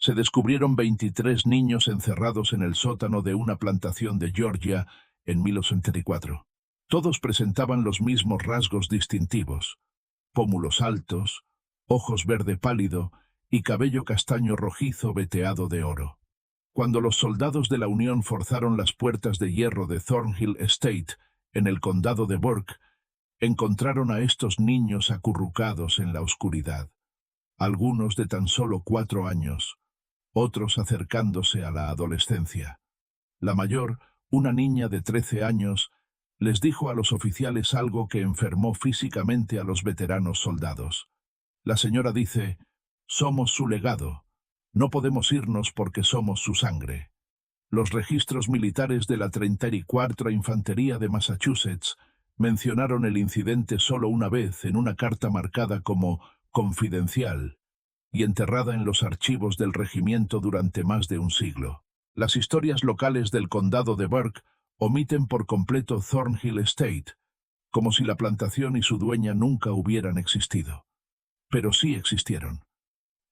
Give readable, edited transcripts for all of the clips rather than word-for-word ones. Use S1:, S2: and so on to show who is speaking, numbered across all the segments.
S1: Se descubrieron 23 niños encerrados en el sótano de una plantación de Georgia en 1974. Todos presentaban los mismos rasgos distintivos: pómulos altos, ojos verde pálido y cabello castaño rojizo veteado de oro. Cuando los soldados de la Unión forzaron las puertas de hierro de Thornhill Estate, en el condado de Burke, encontraron a estos niños acurrucados en la oscuridad, algunos de tan solo 4 años, otros acercándose a la adolescencia. La mayor, una niña de 13 años, les dijo a los oficiales algo que enfermó físicamente a los veteranos soldados. La señora dice: «Somos su legado. No podemos irnos porque somos su sangre». Los registros militares de la 34ª Infantería de Massachusetts mencionaron el incidente solo una vez en una carta marcada como «confidencial» y enterrada en los archivos del regimiento durante más de un siglo. Las historias locales del condado de Burke omiten por completo Thornhill Estate, como si la plantación y su dueña nunca hubieran existido. Pero sí existieron.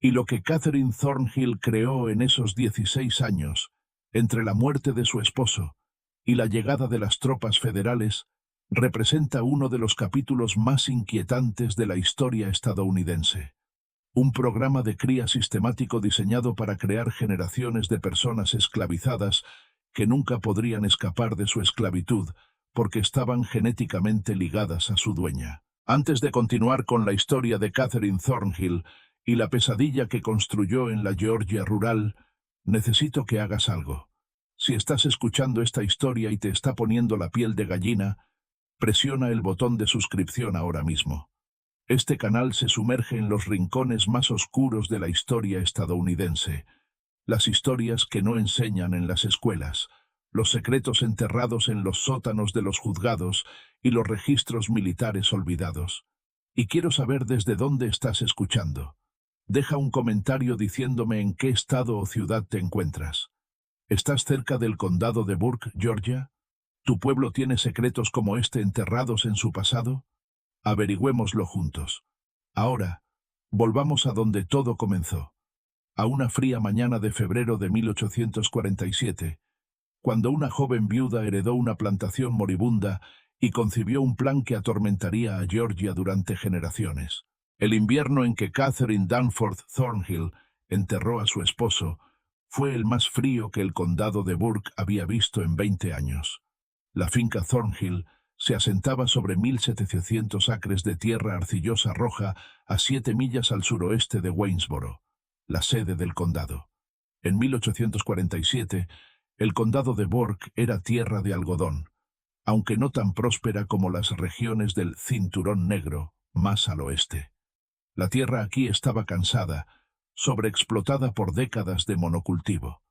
S1: Y lo que Catherine Thornhill creó en esos 16 años, entre la muerte de su esposo y la llegada de las tropas federales, representa uno de los capítulos más inquietantes de la historia estadounidense. Un programa de cría sistemático diseñado para crear generaciones de personas esclavizadas que nunca podrían escapar de su esclavitud porque estaban genéticamente ligadas a su dueña. Antes de continuar con la historia de Catherine Thornhill y la pesadilla que construyó en la Georgia rural, necesito que hagas algo. Si estás escuchando esta historia y te está poniendo la piel de gallina, presiona el botón de suscripción ahora mismo. Este canal se sumerge en los rincones más oscuros de la historia estadounidense, las historias que no enseñan en las escuelas, los secretos enterrados en los sótanos de los juzgados y los registros militares olvidados. Y quiero saber desde dónde estás escuchando. Deja un comentario diciéndome en qué estado o ciudad te encuentras. ¿Estás cerca del condado de Burke, Georgia? ¿Tu pueblo tiene secretos como este enterrados en su pasado? Averigüémoslo juntos. Ahora, volvamos a donde todo comenzó. A una fría mañana de febrero de 1847, cuando una joven viuda heredó una plantación moribunda y concibió un plan que atormentaría a Georgia durante generaciones. El invierno en que Catherine Danforth Thornhill enterró a su esposo fue el más frío que el condado de Burke había visto en 20 años. La finca Thornhill se asentaba sobre 1.700 acres de tierra arcillosa roja a 7 millas al suroeste de Waynesboro, la sede del condado. En 1847, el condado de Burke era tierra de algodón, aunque no tan próspera como las regiones del Cinturón Negro, más al oeste. La tierra aquí estaba cansada, sobreexplotada por décadas de monocultivo.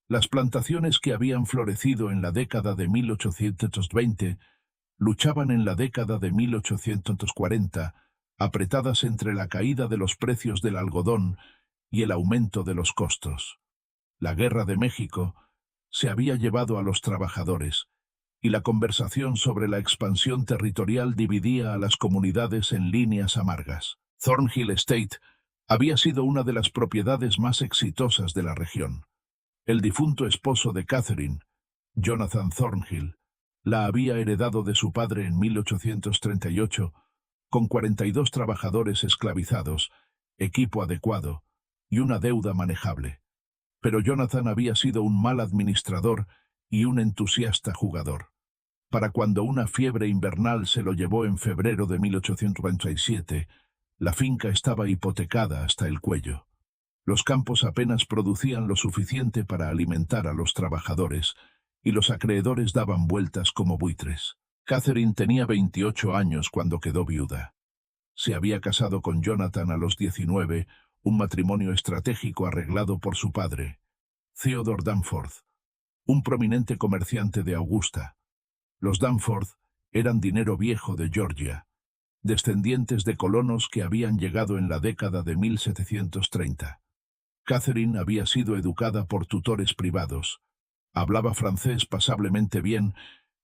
S1: Las plantaciones que habían florecido en la década de 1820 luchaban en la década de 1840, apretadas entre la caída de los precios del algodón y el aumento de los costos. La Guerra de México se había llevado a los trabajadores, y la conversación sobre la expansión territorial dividía a las comunidades en líneas amargas. Thornhill Estate había sido una de las propiedades más exitosas de la región. El difunto esposo de Catherine, Jonathan Thornhill, la había heredado de su padre en 1838, con 42 trabajadores esclavizados, equipo adecuado y una deuda manejable. Pero Jonathan había sido un mal administrador y un entusiasta jugador. Para cuando una fiebre invernal se lo llevó en febrero de 1827, la finca estaba hipotecada hasta el cuello. Los campos apenas producían lo suficiente para alimentar a los trabajadores, y los acreedores daban vueltas como buitres. Catherine tenía 28 años cuando quedó viuda. Se había casado con Jonathan a los 19, un matrimonio estratégico arreglado por su padre, Theodore Danforth, un prominente comerciante de Augusta. Los Danforth eran dinero viejo de Georgia, descendientes de colonos que habían llegado en la década de 1730. Catherine había sido educada por tutores privados, hablaba francés pasablemente bien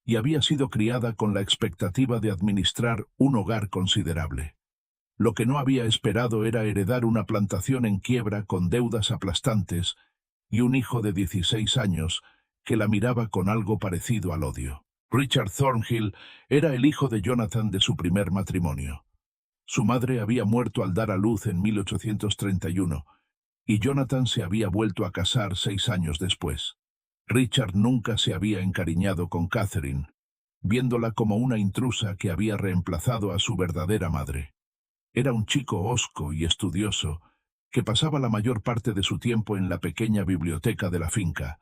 S1: y había sido criada con la expectativa de administrar un hogar considerable. Lo que no había esperado era heredar una plantación en quiebra con deudas aplastantes y un hijo de 16 años que la miraba con algo parecido al odio. Richard Thornhill era el hijo de Jonathan de su primer matrimonio. Su madre había muerto al dar a luz en 1831 y Jonathan se había vuelto a casar 6 años después. Richard nunca se había encariñado con Catherine, viéndola como una intrusa que había reemplazado a su verdadera madre. Era un chico hosco y estudioso, que pasaba la mayor parte de su tiempo en la pequeña biblioteca de la finca,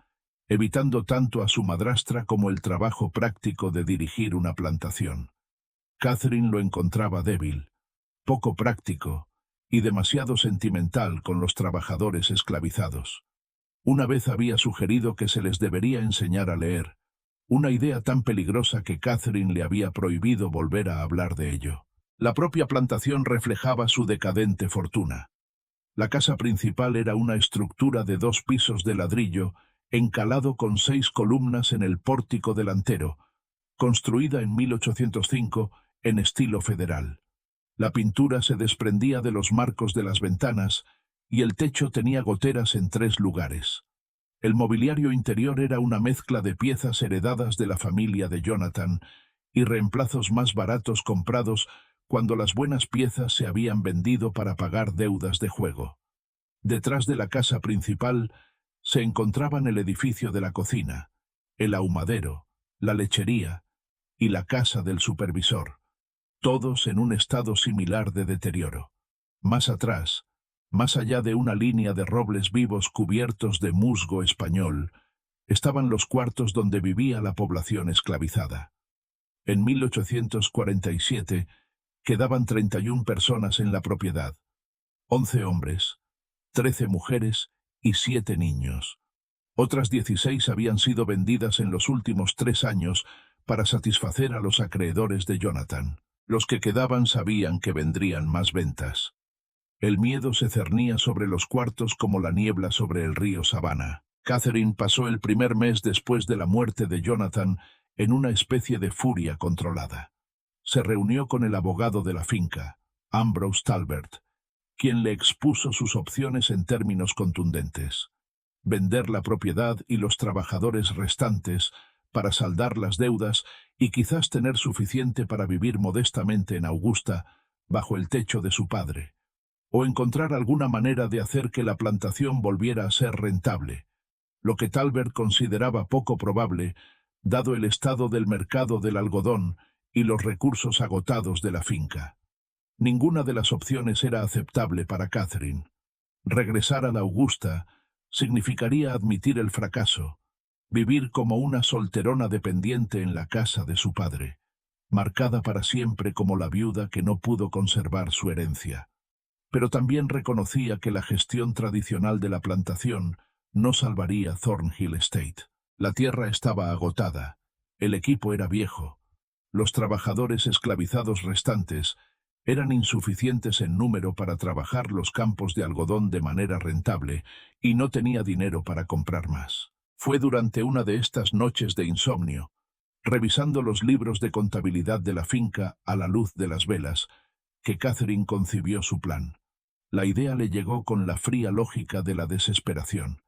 S1: evitando tanto a su madrastra como el trabajo práctico de dirigir una plantación. Catherine lo encontraba débil, poco práctico y demasiado sentimental con los trabajadores esclavizados. Una vez había sugerido que se les debería enseñar a leer, una idea tan peligrosa que Catherine le había prohibido volver a hablar de ello. La propia plantación reflejaba su decadente fortuna. La casa principal era una estructura de 2 pisos de ladrillo, encalado con 6 columnas en el pórtico delantero, construida en 1805 en estilo federal. La pintura se desprendía de los marcos de las ventanas y el techo tenía goteras en 3 lugares. El mobiliario interior era una mezcla de piezas heredadas de la familia de Jonathan y reemplazos más baratos comprados cuando las buenas piezas se habían vendido para pagar deudas de juego. Detrás de la casa principal se encontraban el edificio de la cocina, el ahumadero, la lechería y la casa del supervisor, todos en un estado similar de deterioro. Más atrás, más allá de una línea de robles vivos cubiertos de musgo español, estaban los cuartos donde vivía la población esclavizada. En 1847 quedaban 31 personas en la propiedad, 11 hombres, 13 mujeres y 7 niños. Otras 16 habían sido vendidas en los últimos 3 años para satisfacer a los acreedores de Jonathan. Los que quedaban sabían que vendrían más ventas. El miedo se cernía sobre los cuartos como la niebla sobre el río Savannah. Catherine pasó el primer mes después de la muerte de Jonathan en una especie de furia controlada. Se reunió con el abogado de la finca, Ambrose Talbert, quien le expuso sus opciones en términos contundentes: vender la propiedad y los trabajadores restantes para saldar las deudas y quizás tener suficiente para vivir modestamente en Augusta, bajo el techo de su padre, o encontrar alguna manera de hacer que la plantación volviera a ser rentable, lo que Talbert consideraba poco probable, dado el estado del mercado del algodón y los recursos agotados de la finca. Ninguna de las opciones era aceptable para Catherine. Regresar a la Augusta significaría admitir el fracaso, vivir como una solterona dependiente en la casa de su padre, marcada para siempre como la viuda que no pudo conservar su herencia. Pero también reconocía que la gestión tradicional de la plantación no salvaría Thornhill Estate. La tierra estaba agotada, el equipo era viejo, los trabajadores esclavizados restantes eran insuficientes en número para trabajar los campos de algodón de manera rentable y no tenía dinero para comprar más. Fue durante una de estas noches de insomnio, revisando los libros de contabilidad de la finca a la luz de las velas, que Catherine concibió su plan. La idea le llegó con la fría lógica de la desesperación.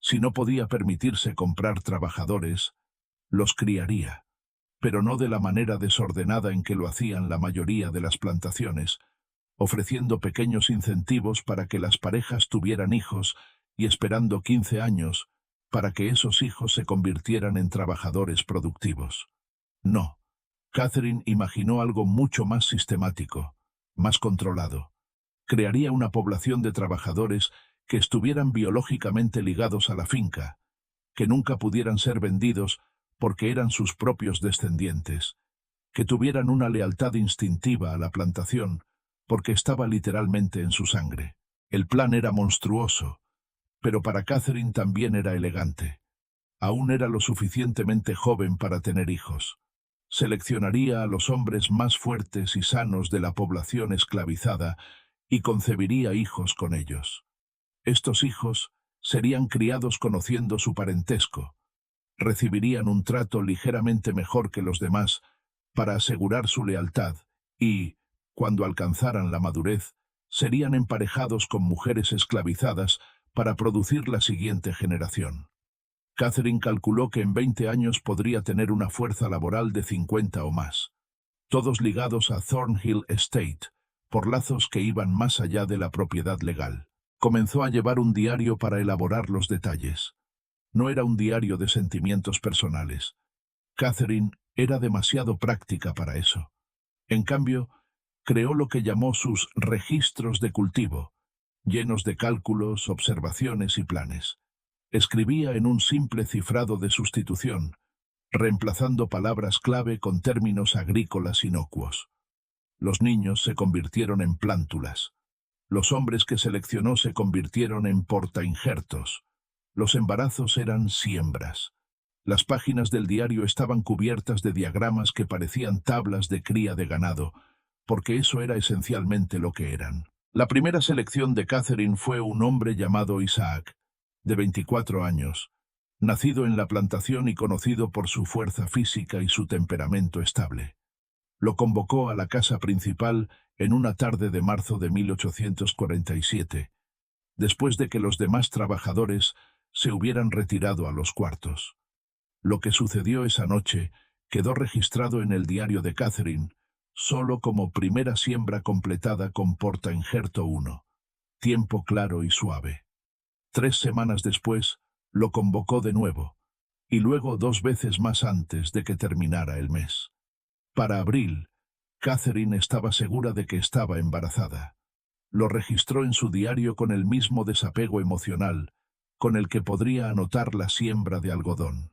S1: Si no podía permitirse comprar trabajadores, los criaría, pero no de la manera desordenada en que lo hacían la mayoría de las plantaciones, ofreciendo pequeños incentivos para que las parejas tuvieran hijos y esperando 15 años para que esos hijos se convirtieran en trabajadores productivos. No, Catherine imaginó algo mucho más sistemático, más controlado. Crearía una población de trabajadores que estuvieran biológicamente ligados a la finca, que nunca pudieran ser vendidos porque eran sus propios descendientes, que tuvieran una lealtad instintiva a la plantación porque estaba literalmente en su sangre. El plan era monstruoso, pero para Catherine también era elegante. Aún era lo suficientemente joven para tener hijos. Seleccionaría a los hombres más fuertes y sanos de la población esclavizada y concebiría hijos con ellos. Estos hijos serían criados conociendo su parentesco, recibirían un trato ligeramente mejor que los demás para asegurar su lealtad y, cuando alcanzaran la madurez, serían emparejados con mujeres esclavizadas para producir la siguiente generación. Catherine calculó que en 20 años podría tener una fuerza laboral de 50 o más, todos ligados a Thornhill Estate, por lazos que iban más allá de la propiedad legal. Comenzó a llevar un diario para elaborar los detalles. No era un diario de sentimientos personales. Catherine era demasiado práctica para eso. En cambio, creó lo que llamó sus registros de cultivo, llenos de cálculos, observaciones y planes. Escribía en un simple cifrado de sustitución, reemplazando palabras clave con términos agrícolas inocuos. Los niños se convirtieron en plántulas. Los hombres que seleccionó se convirtieron en portainjertos. Los embarazos eran siembras. Las páginas del diario estaban cubiertas de diagramas que parecían tablas de cría de ganado, porque eso era esencialmente lo que eran. La primera selección de Catherine fue un hombre llamado Isaac, de 24 años, nacido en la plantación y conocido por su fuerza física y su temperamento estable. Lo convocó a la casa principal en una tarde de marzo de 1847, después de que los demás trabajadores se hubieran retirado a los cuartos. Lo que sucedió esa noche quedó registrado en el diario de Catherine, solo como primera siembra completada con portainjerto 1, tiempo claro y suave. 3 semanas después, lo convocó de nuevo, y luego 2 veces más antes de que terminara el mes. Para abril, Catherine estaba segura de que estaba embarazada. Lo registró en su diario con el mismo desapego emocional con el que podría anotar la siembra de algodón.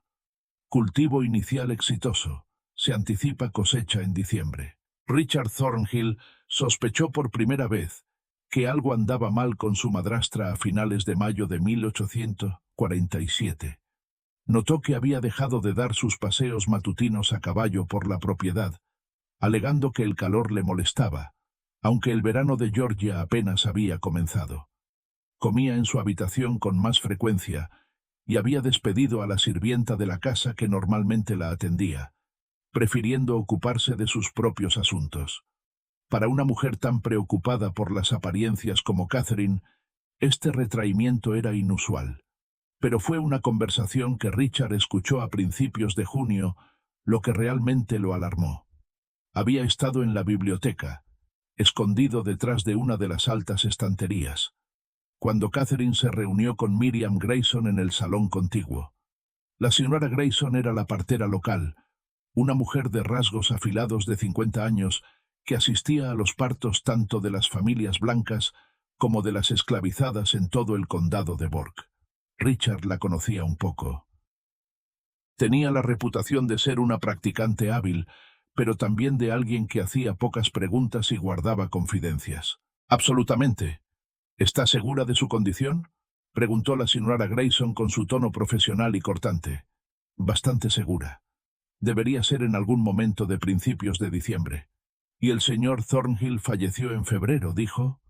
S1: Cultivo inicial exitoso. Se anticipa cosecha en diciembre. Richard Thornhill sospechó por primera vez que algo andaba mal con su madrastra a finales de mayo de 1847. Notó que había dejado de dar sus paseos matutinos a caballo por la propiedad, alegando que el calor le molestaba, aunque el verano de Georgia apenas había comenzado. Comía en su habitación con más frecuencia y había despedido a la sirvienta de la casa que normalmente la atendía, prefiriendo ocuparse de sus propios asuntos. Para una mujer tan preocupada por las apariencias como Catherine, este retraimiento era inusual. Pero fue una conversación que Richard escuchó a principios de junio, lo que realmente lo alarmó. Había estado en la biblioteca, escondido detrás de una de las altas estanterías, cuando Catherine se reunió con Miriam Grayson en el salón contiguo. La señora Grayson era la partera local, una mujer de rasgos afilados de 50 años que asistía a los partos tanto de las familias blancas como de las esclavizadas en todo el condado de Burke. Richard la conocía un poco. Tenía la reputación de ser una practicante hábil, pero también de alguien que hacía pocas preguntas y guardaba confidencias. «Absolutamente. ¿Está segura de su condición?», preguntó la señora Grayson con su tono profesional y cortante. «Bastante segura. Debería ser en algún momento de principios de diciembre. Y el señor Thornhill falleció en febrero», dijo.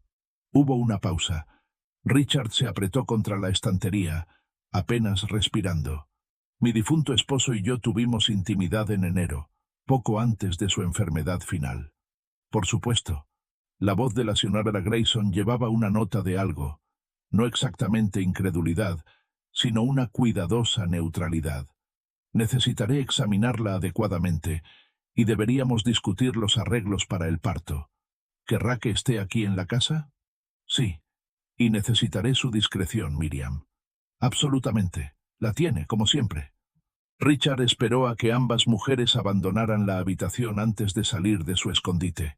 S1: Hubo una pausa. Richard se apretó contra la estantería, apenas respirando. «Mi difunto esposo y yo tuvimos intimidad en enero, poco antes de su enfermedad final». Por supuesto. La voz de la señora Grayson llevaba una nota de algo, no exactamente incredulidad, sino una cuidadosa neutralidad. «Necesitaré examinarla adecuadamente y deberíamos discutir los arreglos para el parto. ¿Querrá que esté aquí en la casa?» «Sí, y necesitaré su discreción, Miriam». «Absolutamente. La tiene, como siempre». Richard esperó a que ambas mujeres abandonaran la habitación antes de salir de su escondite.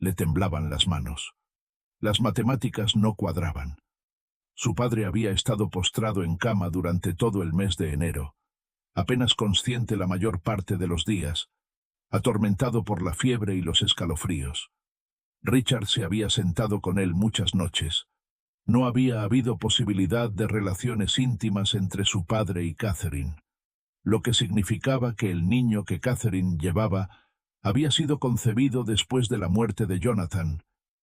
S1: Le temblaban las manos. Las matemáticas no cuadraban. Su padre había estado postrado en cama durante todo el mes de enero, apenas consciente la mayor parte de los días, atormentado por la fiebre y los escalofríos. Richard se había sentado con él muchas noches. No había habido posibilidad de relaciones íntimas entre su padre y Catherine, lo que significaba que el niño que Catherine llevaba había sido concebido después de la muerte de Jonathan,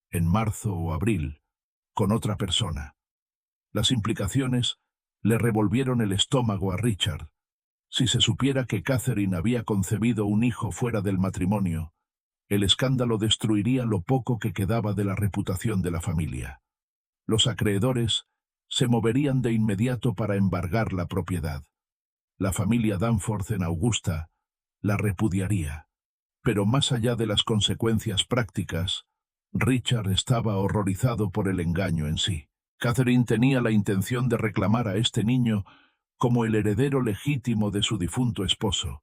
S1: en marzo o abril, con otra persona. Las implicaciones le revolvieron el estómago a Richard. Si se supiera que Catherine había concebido un hijo fuera del matrimonio, El escándalo destruiría lo poco que quedaba de la reputación de la familia. Los acreedores se moverían de inmediato para embargar la propiedad. La familia Danforth en Augusta la repudiaría. Pero más allá de las consecuencias prácticas, Richard estaba horrorizado por el engaño en sí. Catherine tenía la intención de reclamar a este niño como el heredero legítimo de su difunto esposo,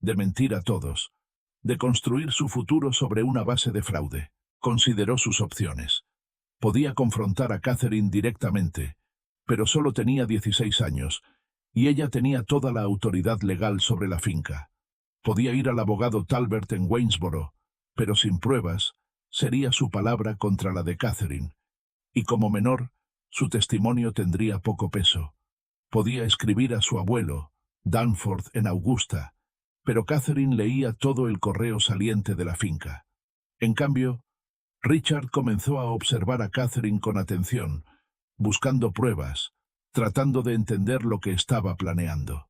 S1: de mentir a todos, de construir su futuro sobre una base de fraude. Consideró sus opciones. Podía confrontar a Catherine directamente, pero solo tenía 16 años, y ella tenía toda la autoridad legal sobre la finca. Podía ir al abogado Talbert en Waynesboro, pero sin pruebas, sería su palabra contra la de Catherine, y como menor, su testimonio tendría poco peso. Podía escribir a su abuelo, Danforth en Augusta, pero Catherine leía todo el correo saliente de la finca. En cambio, Richard comenzó a observar a Catherine con atención, buscando pruebas, tratando de entender lo que estaba planeando.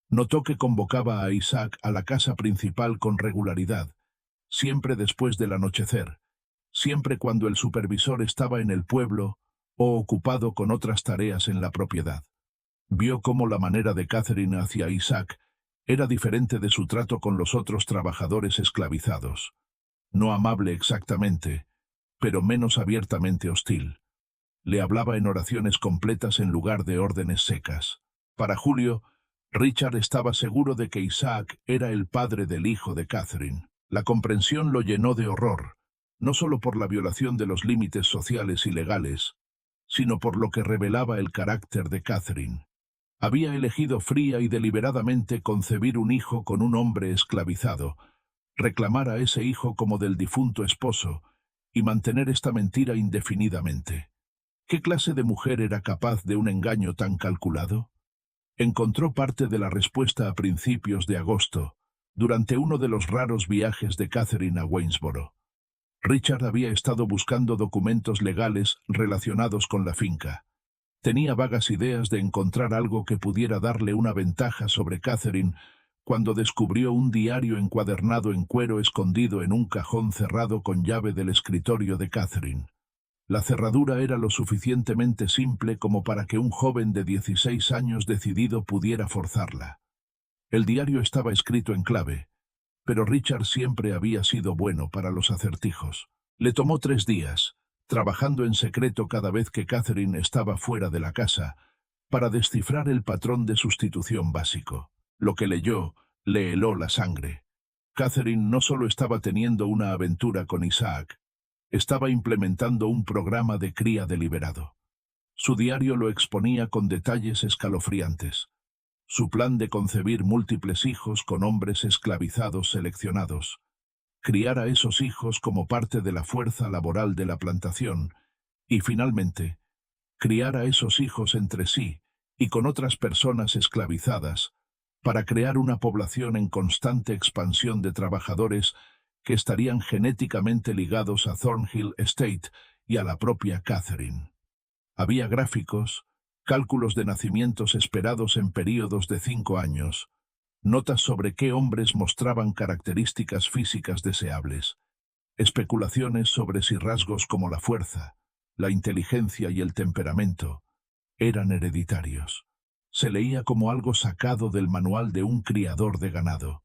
S1: Notó que convocaba a Isaac a la casa principal con regularidad, siempre después del anochecer, siempre cuando el supervisor estaba en el pueblo o ocupado con otras tareas en la propiedad. Vio cómo la manera de Catherine hacia Isaac era diferente de su trato con los otros trabajadores esclavizados. No amable exactamente, pero menos abiertamente hostil. Le hablaba en oraciones completas en lugar de órdenes secas. Para Julio, Richard estaba seguro de que Isaac era el padre del hijo de Catherine. La comprensión lo llenó de horror, no solo por la violación de los límites sociales y legales, sino por lo que revelaba el carácter de Catherine. Había elegido fría y deliberadamente concebir un hijo con un hombre esclavizado, reclamar a ese hijo como del difunto esposo y mantener esta mentira indefinidamente. ¿Qué clase de mujer era capaz de un engaño tan calculado? Encontró parte de la respuesta a principios de agosto, durante uno de los raros viajes de Catherine a Waynesboro. Richard había estado buscando documentos legales relacionados con la finca. Tenía vagas ideas de encontrar algo que pudiera darle una ventaja sobre Catherine cuando descubrió un diario encuadernado en cuero escondido en un cajón cerrado con llave del escritorio de Catherine. La cerradura era lo suficientemente simple como para que un joven de 16 años decidido pudiera forzarla. El diario estaba escrito en clave, pero Richard siempre había sido bueno para los acertijos. Le tomó 3 días, trabajando en secreto cada vez que Catherine estaba fuera de la casa, para descifrar el patrón de sustitución básico. Lo que leyó le heló la sangre. Catherine no solo estaba teniendo una aventura con Isaac, estaba implementando un programa de cría deliberado. Su diario lo exponía con detalles escalofriantes. Su plan de concebir múltiples hijos con hombres esclavizados seleccionados, criar a esos hijos como parte de la fuerza laboral de la plantación y, finalmente, criar a esos hijos entre sí y con otras personas esclavizadas para crear una población en constante expansión de trabajadores que estarían genéticamente ligados a Thornhill Estate y a la propia Catherine. Había gráficos, cálculos de nacimientos esperados en períodos de 5 años, notas sobre qué hombres mostraban características físicas deseables, especulaciones sobre si rasgos como la fuerza, la inteligencia y el temperamento eran hereditarios. Se leía como algo sacado del manual de un criador de ganado,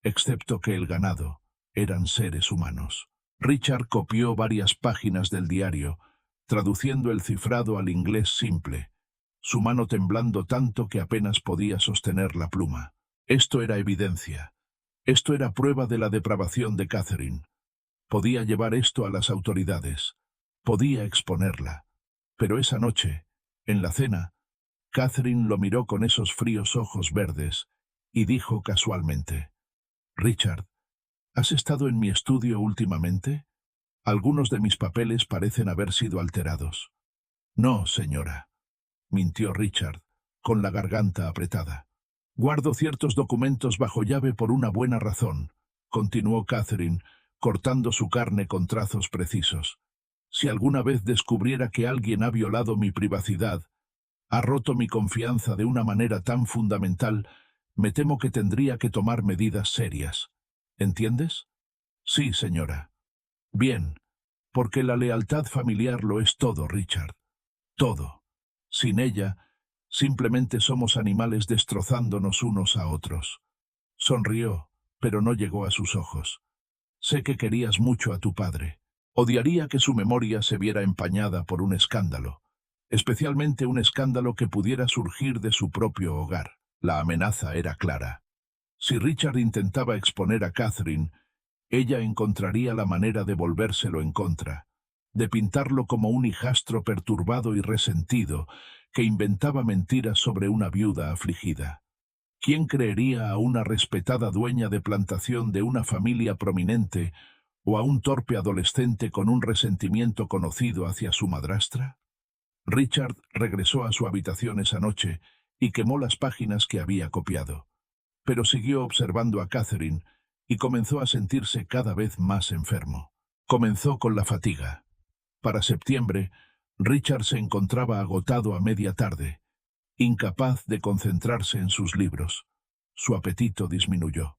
S1: excepto que el ganado eran seres humanos. Richard copió varias páginas del diario, traduciendo el cifrado al inglés simple, su mano temblando tanto que apenas podía sostener la pluma. Esto era evidencia. Esto era prueba de la depravación de Catherine. Podía llevar esto a las autoridades. Podía exponerla. Pero esa noche, en la cena, Catherine lo miró con esos fríos ojos verdes y dijo casualmente: «Richard, ¿has estado en mi estudio últimamente? Algunos de mis papeles parecen haber sido alterados». «No, señora», mintió Richard, con la garganta apretada. «Guardo ciertos documentos bajo llave por una buena razón», continuó Catherine, cortando su carne con trazos precisos. «Si alguna vez descubriera que alguien ha violado mi privacidad, ha roto mi confianza de una manera tan fundamental, me temo que tendría que tomar medidas serias. ¿Entiendes?» Sí, señora. Bien, porque la lealtad familiar lo es todo, Richard. Todo. Sin ella, simplemente somos animales destrozándonos unos a otros. Sonrió, pero no llegó a sus ojos. Sé que querías mucho a tu padre. Odiaría que su memoria se viera empañada por un escándalo, especialmente un escándalo que pudiera surgir de su propio hogar. La amenaza era clara. Si Richard intentaba exponer a Catherine, ella encontraría la manera de volvérselo en contra, de pintarlo como un hijastro perturbado y resentido que inventaba mentiras sobre una viuda afligida. ¿Quién creería a una respetada dueña de plantación de una familia prominente o a un torpe adolescente con un resentimiento conocido hacia su madrastra? Richard regresó a su habitación esa noche y quemó las páginas que había copiado, pero siguió observando a Catherine y comenzó a sentirse cada vez más enfermo. Comenzó con la fatiga. Para septiembre, Richard se encontraba agotado a media tarde, incapaz de concentrarse en sus libros. Su apetito disminuyó.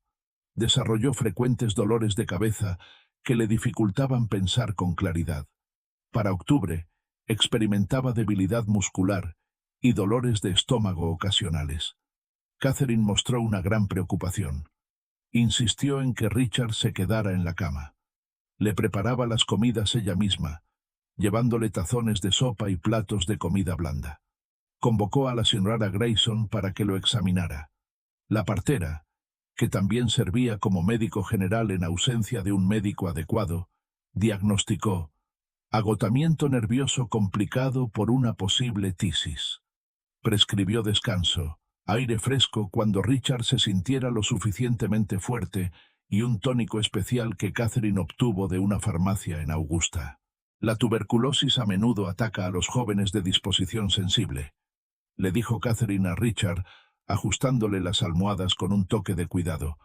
S1: Desarrolló frecuentes dolores de cabeza que le dificultaban pensar con claridad. Para octubre, experimentaba debilidad muscular y dolores de estómago ocasionales. Catherine mostró una gran preocupación. Insistió en que Richard se quedara en la cama. Le preparaba las comidas ella misma, llevándole tazones de sopa y platos de comida blanda. Convocó a la señora Grayson para que lo examinara. La partera, que también servía como médico general en ausencia de un médico adecuado, diagnosticó agotamiento nervioso complicado por una posible tisis. Prescribió descanso, aire fresco cuando Richard se sintiera lo suficientemente fuerte y un tónico especial que Catherine obtuvo de una farmacia en Augusta. La tuberculosis a menudo ataca a los jóvenes de disposición sensible, le dijo Catherine a Richard, ajustándole las almohadas con un toque de cuidado.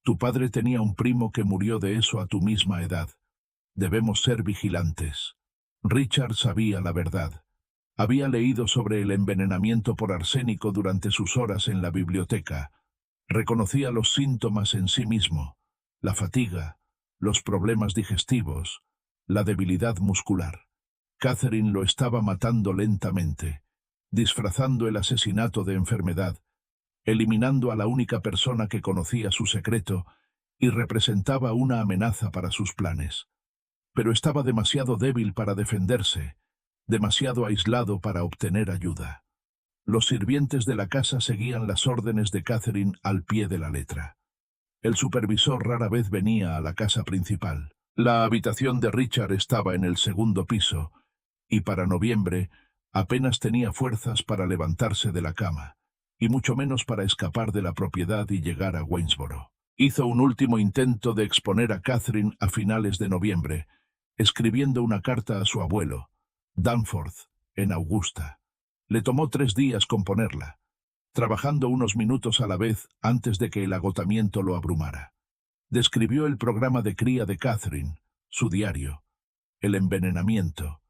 S1: Tu padre tenía un primo que murió de eso a tu misma edad. Debemos ser vigilantes. Richard sabía la verdad. Había leído sobre el envenenamiento por arsénico durante sus horas en la biblioteca. Reconocía los síntomas en sí mismo: la fatiga, los problemas digestivos, la debilidad muscular. Catherine lo estaba matando lentamente, disfrazando el asesinato de enfermedad, eliminando a la única persona que conocía su secreto y representaba una amenaza para sus planes. Pero estaba demasiado débil para defenderse, demasiado aislado para obtener ayuda. Los sirvientes de la casa seguían las órdenes de Catherine al pie de la letra. El supervisor rara vez venía a la casa principal. La habitación de Richard estaba en el segundo piso, y para noviembre apenas tenía fuerzas para levantarse de la cama, y mucho menos para escapar de la propiedad y llegar a Waynesboro. Hizo un último intento de exponer a Catherine a finales de noviembre, escribiendo una carta a su abuelo, Danforth, en Augusta. Le tomó 3 días componerla, trabajando unos minutos a la vez antes de que el agotamiento lo abrumara. Describió el programa de cría de Catherine, su diario, el envenenamiento.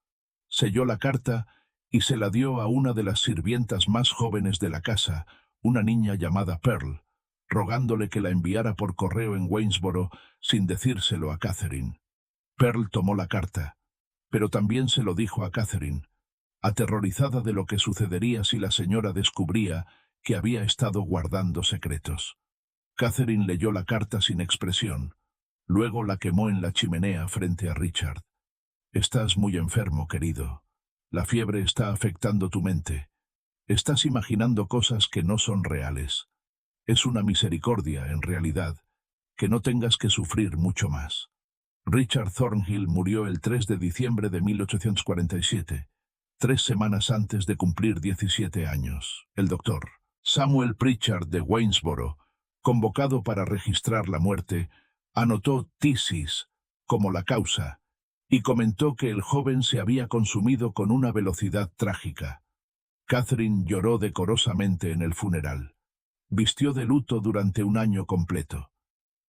S1: Selló la carta y se la dio a una de las sirvientas más jóvenes de la casa, una niña llamada Pearl, rogándole que la enviara por correo en Waynesboro sin decírselo a Catherine. Pearl tomó la carta, pero también se lo dijo a Catherine, aterrorizada de lo que sucedería si la señora descubría que había estado guardando secretos. Catherine leyó la carta sin expresión, luego la quemó en la chimenea frente a Richard. Estás muy enfermo, querido. La fiebre está afectando tu mente. Estás imaginando cosas que no son reales. Es una misericordia, en realidad, que no tengas que sufrir mucho más. Richard Thornhill murió el 3 de diciembre de 1847, 3 semanas antes de cumplir 17 años. El doctor Samuel Pritchard de Waynesboro, convocado para registrar la muerte, anotó tisis como la causa y comentó que el joven se había consumido con una velocidad trágica. Catherine lloró decorosamente en el funeral. Vistió de luto durante un año completo.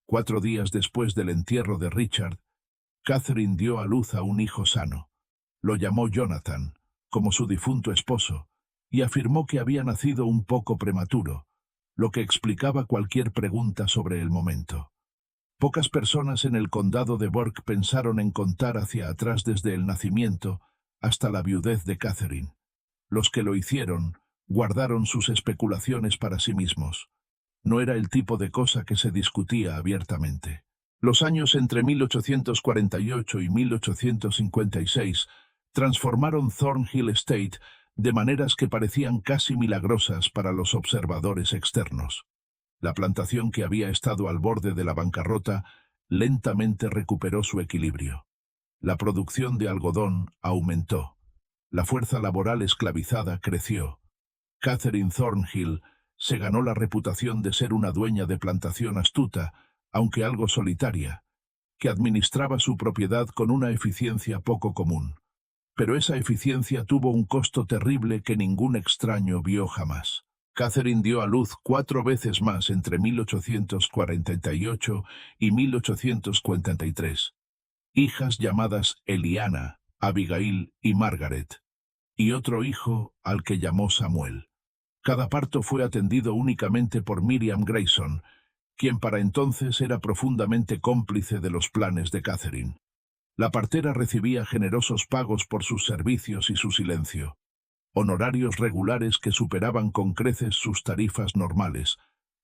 S1: 4 días después del entierro de Richard, Catherine dio a luz a un hijo sano. Lo llamó Jonathan, como su difunto esposo, y afirmó que había nacido un poco prematuro, lo que explicaba cualquier pregunta sobre el momento. Pocas personas en el condado de Burke pensaron en contar hacia atrás desde el nacimiento hasta la viudez de Catherine. Los que lo hicieron guardaron sus especulaciones para sí mismos. No era el tipo de cosa que se discutía abiertamente. Los años entre 1848 y 1856 transformaron Thornhill Estate de maneras que parecían casi milagrosas para los observadores externos. La plantación, que había estado al borde de la bancarrota, lentamente recuperó su equilibrio. La producción de algodón aumentó. La fuerza laboral esclavizada creció. Catherine Thornhill se ganó la reputación de ser una dueña de plantación astuta, aunque algo solitaria, que administraba su propiedad con una eficiencia poco común. Pero esa eficiencia tuvo un costo terrible que ningún extraño vio jamás. Catherine dio a luz 4 veces más entre 1848 y 1853, hijas llamadas Eliana, Abigail y Margaret, y otro hijo al que llamó Samuel. Cada parto fue atendido únicamente por Miriam Grayson, quien para entonces era profundamente cómplice de los planes de Catherine. La partera recibía generosos pagos por sus servicios y su silencio, honorarios regulares que superaban con creces sus tarifas normales,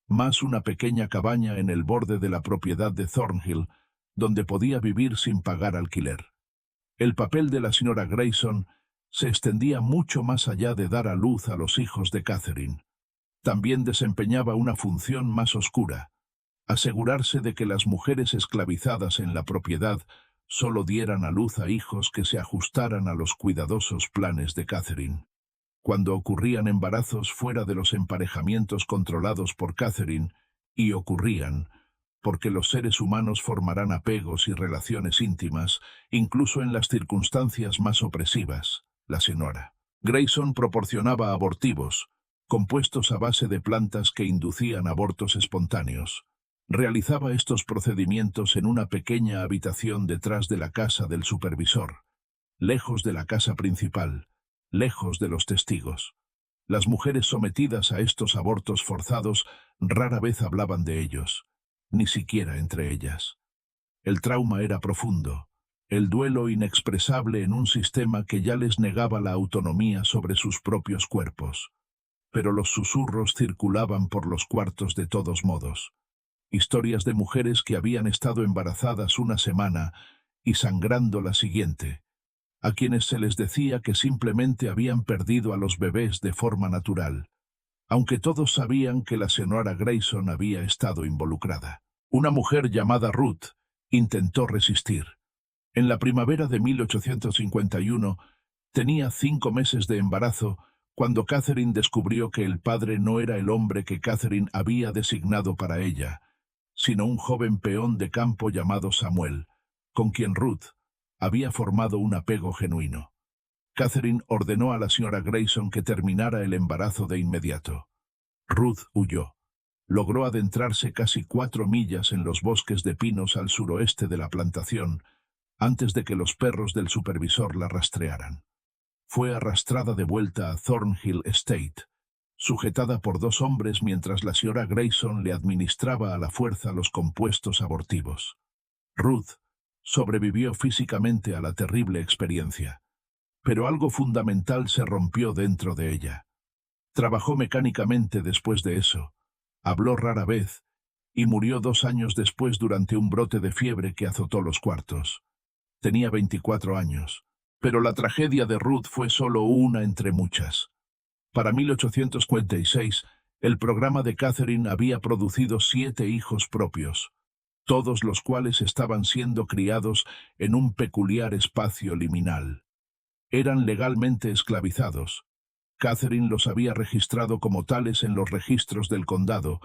S1: más una pequeña cabaña en el borde de la propiedad de Thornhill, donde podía vivir sin pagar alquiler. El papel de la señora Grayson se extendía mucho más allá de dar a luz a los hijos de Catherine. También desempeñaba una función más oscura: asegurarse de que las mujeres esclavizadas en la propiedad solo dieran a luz a hijos que se ajustaran a los cuidadosos planes de Catherine. Cuando ocurrían embarazos fuera de los emparejamientos controlados por Catherine, y ocurrían, porque los seres humanos formarán apegos y relaciones íntimas, incluso en las circunstancias más opresivas, la señora Grayson proporcionaba abortivos, compuestos a base de plantas que inducían abortos espontáneos. Realizaba estos procedimientos en una pequeña habitación detrás de la casa del supervisor, lejos de la casa principal, lejos de los testigos. Las mujeres sometidas a estos abortos forzados rara vez hablaban de ellos, ni siquiera entre ellas. El trauma era profundo, el duelo inexpresable en un sistema que ya les negaba la autonomía sobre sus propios cuerpos. Pero los susurros circulaban por los cuartos de todos modos. Historias de mujeres que habían estado embarazadas una semana y sangrando la siguiente, a quienes se les decía que simplemente habían perdido a los bebés de forma natural, aunque todos sabían que la señora Grayson había estado involucrada. Una mujer llamada Ruth intentó resistir. En la primavera de 1851 tenía 5 meses de embarazo cuando Catherine descubrió que el padre no era el hombre que Catherine había designado para ella, sino un joven peón de campo llamado Samuel, con quien Ruth había formado un apego genuino. Catherine ordenó a la señora Grayson que terminara el embarazo de inmediato. Ruth huyó. Logró adentrarse casi 4 millas en los bosques de pinos al suroeste de la plantación, antes de que los perros del supervisor la rastrearan. Fue arrastrada de vuelta a Thornhill Estate, sujetada por 2 hombres mientras la señora Grayson le administraba a la fuerza los compuestos abortivos. Ruth sobrevivió físicamente a la terrible experiencia, pero algo fundamental se rompió dentro de ella. Trabajó mecánicamente después de eso, habló rara vez, y murió 2 años después durante un brote de fiebre que azotó los cuartos. Tenía 24 años, pero la tragedia de Ruth fue solo una entre muchas. Para 1856, el programa de Catherine había producido 7 hijos propios, todos los cuales estaban siendo criados en un peculiar espacio liminal. Eran legalmente esclavizados. Catherine los había registrado como tales en los registros del condado,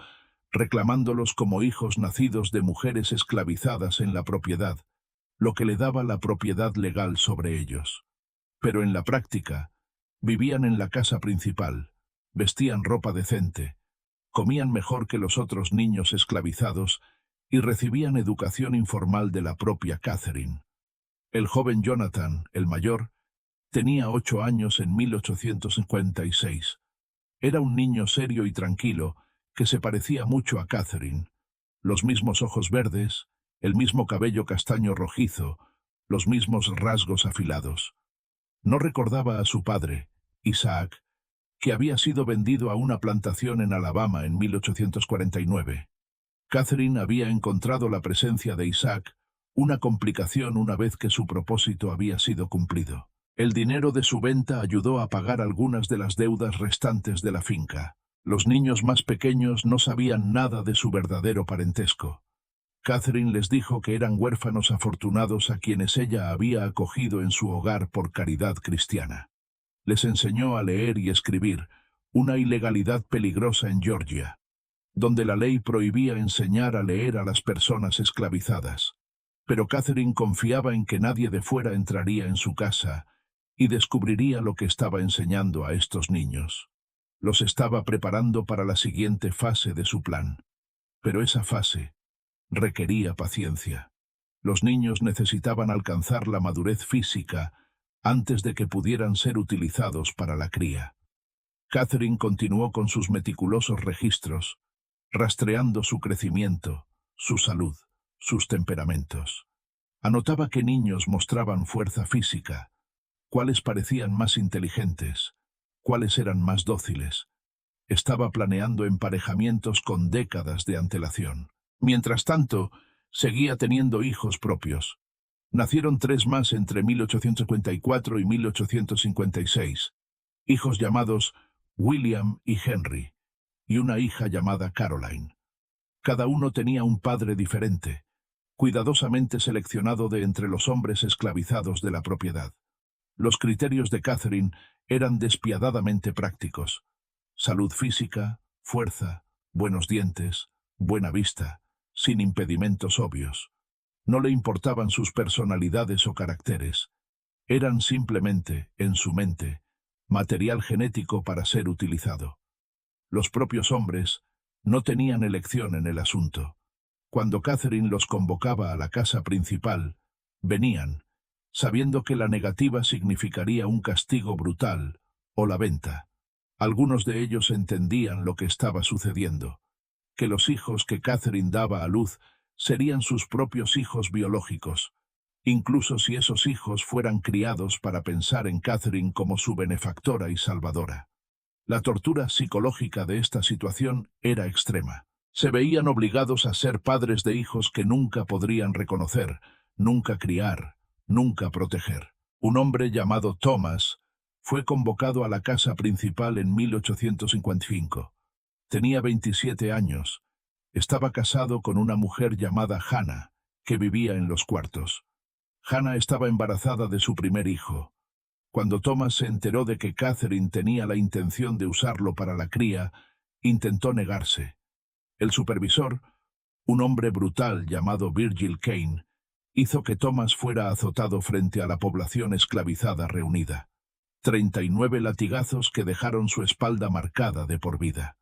S1: reclamándolos como hijos nacidos de mujeres esclavizadas en la propiedad, lo que le daba la propiedad legal sobre ellos. Pero en la práctica, vivían en la casa principal, vestían ropa decente, comían mejor que los otros niños esclavizados y recibían educación informal de la propia Catherine. El joven Jonathan, el mayor, tenía 8 años en 1856. Era un niño serio y tranquilo que se parecía mucho a Catherine. Los mismos ojos verdes, el mismo cabello castaño rojizo, los mismos rasgos afilados. No recordaba a su padre, Isaac, que había sido vendido a una plantación en Alabama en 1849. Catherine había encontrado la presencia de Isaac una complicación una vez que su propósito había sido cumplido. El dinero de su venta ayudó a pagar algunas de las deudas restantes de la finca. Los niños más pequeños no sabían nada de su verdadero parentesco. Catherine les dijo que eran huérfanos afortunados a quienes ella había acogido en su hogar por caridad cristiana. Les enseñó a leer y escribir, una ilegalidad peligrosa en Georgia, donde la ley prohibía enseñar a leer a las personas esclavizadas. Pero Catherine confiaba en que nadie de fuera entraría en su casa y descubriría lo que estaba enseñando a estos niños. Los estaba preparando para la siguiente fase de su plan. Pero esa fase requería paciencia. Los niños necesitaban alcanzar la madurez física antes de que pudieran ser utilizados para la cría. Catherine continuó con sus meticulosos registros, rastreando su crecimiento, su salud, sus temperamentos. Anotaba qué niños mostraban fuerza física, cuáles parecían más inteligentes, cuáles eran más dóciles. Estaba planeando emparejamientos con décadas de antelación. Mientras tanto, seguía teniendo hijos propios. Nacieron 3 más entre 1854 y 1856, hijos llamados William y Henry, y una hija llamada Caroline. Cada uno tenía un padre diferente, cuidadosamente seleccionado de entre los hombres esclavizados de la propiedad. Los criterios de Catherine eran despiadadamente prácticos: salud física, fuerza, buenos dientes, buena vista, sin impedimentos obvios. No le importaban sus personalidades o caracteres. Eran simplemente, en su mente, material genético para ser utilizado. Los propios hombres no tenían elección en el asunto. Cuando Catherine los convocaba a la casa principal, venían, sabiendo que la negativa significaría un castigo brutal o la venta. Algunos de ellos entendían lo que estaba sucediendo, que los hijos que Catherine daba a luz serían sus propios hijos biológicos, incluso si esos hijos fueran criados para pensar en Catherine como su benefactora y salvadora. La tortura psicológica de esta situación era extrema. Se veían obligados a ser padres de hijos que nunca podrían reconocer, nunca criar, nunca proteger. Un hombre llamado Thomas fue convocado a la casa principal en 1855. Tenía 27 años. Estaba casado con una mujer llamada Hannah, que vivía en los cuartos. Hannah estaba embarazada de su primer hijo. Cuando Thomas se enteró de que Catherine tenía la intención de usarlo para la cría, intentó negarse. El supervisor, un hombre brutal llamado Virgil Kane, hizo que Thomas fuera azotado frente a la población esclavizada reunida. 39 latigazos que dejaron su espalda marcada de por vida.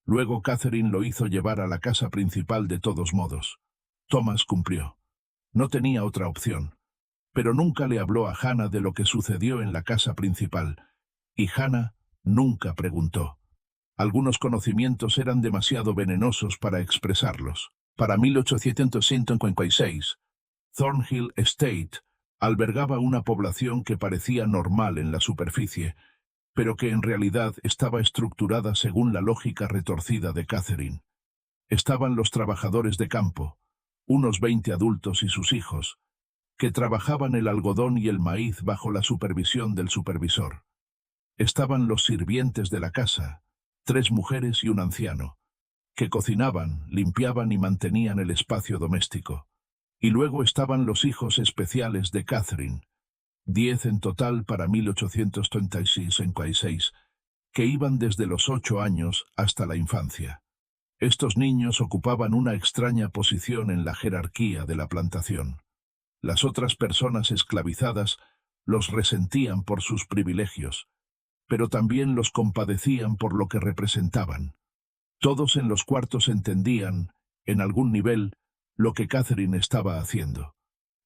S1: Luego Catherine lo hizo llevar a la casa principal de todos modos. Thomas cumplió. No tenía otra opción. Pero nunca le habló a Hannah de lo que sucedió en la casa principal, y Hannah nunca preguntó. Algunos conocimientos eran demasiado venenosos para expresarlos. Para 1856, Thornhill Estate albergaba una población que parecía normal en la superficie, pero que en realidad estaba estructurada según la lógica retorcida de Catherine. Estaban los trabajadores de campo, unos 20 adultos y sus hijos, que trabajaban el algodón y el maíz bajo la supervisión del supervisor. Estaban los sirvientes de la casa, 3 mujeres y un anciano, que cocinaban, limpiaban y mantenían el espacio doméstico. Y luego estaban los hijos especiales de Catherine, 10 en total para 1836, que iban desde los 8 años hasta la infancia. Estos niños ocupaban una extraña posición en la jerarquía de la plantación. Las otras personas esclavizadas los resentían por sus privilegios, pero también los compadecían por lo que representaban. Todos en los cuartos entendían, en algún nivel, lo que Catherine estaba haciendo.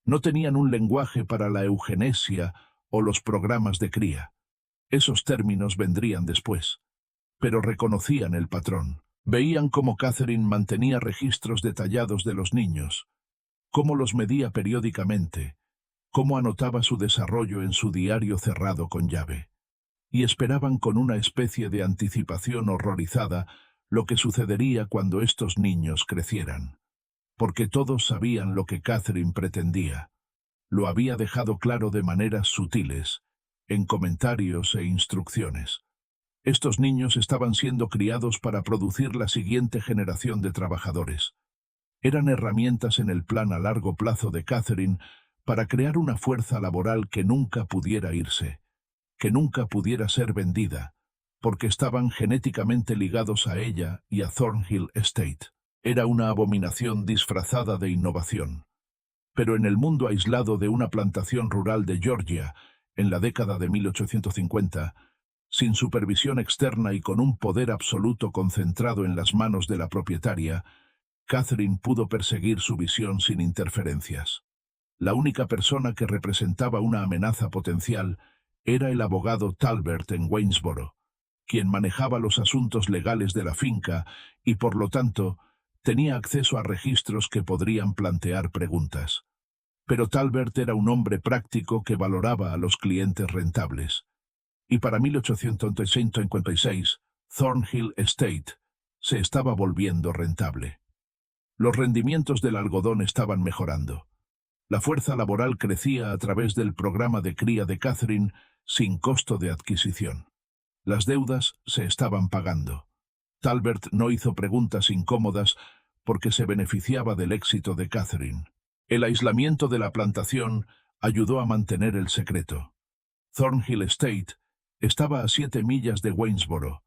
S1: No tenían un lenguaje para la eugenesia o los programas de cría. Esos términos vendrían después. Pero reconocían el patrón. Veían cómo Catherine mantenía registros detallados de los niños. cómo los medía periódicamente, cómo anotaba su desarrollo en su diario cerrado con llave. Y esperaban con una especie de anticipación horrorizada lo que sucedería cuando estos niños crecieran. Porque todos sabían lo que Catherine pretendía. Lo había dejado claro de maneras sutiles, en comentarios e instrucciones. Estos niños estaban siendo criados para producir la siguiente generación de trabajadores. Eran herramientas en el plan a largo plazo de Catherine para crear una fuerza laboral que nunca pudiera irse, que nunca pudiera ser vendida, porque estaban genéticamente ligados a ella y a Thornhill Estate. Era una abominación disfrazada de innovación. Pero en el mundo aislado de una plantación rural de Georgia, en la década de 1850, sin supervisión externa y con un poder absoluto concentrado en las manos de la propietaria, Catherine pudo perseguir su visión sin interferencias. La única persona que representaba una amenaza potencial era el abogado Talbert en Waynesboro, quien manejaba los asuntos legales de la finca y, por lo tanto, tenía acceso a registros que podrían plantear preguntas. Pero Talbert era un hombre práctico que valoraba a los clientes rentables. Y para 1856, Thornhill Estate se estaba volviendo rentable. Los rendimientos del algodón estaban mejorando. La fuerza laboral crecía a través del programa de cría de Catherine sin costo de adquisición. Las deudas se estaban pagando. Talbert no hizo preguntas incómodas porque se beneficiaba del éxito de Catherine. El aislamiento de la plantación ayudó a mantener el secreto. Thornhill Estate estaba a 7 millas de Waynesboro,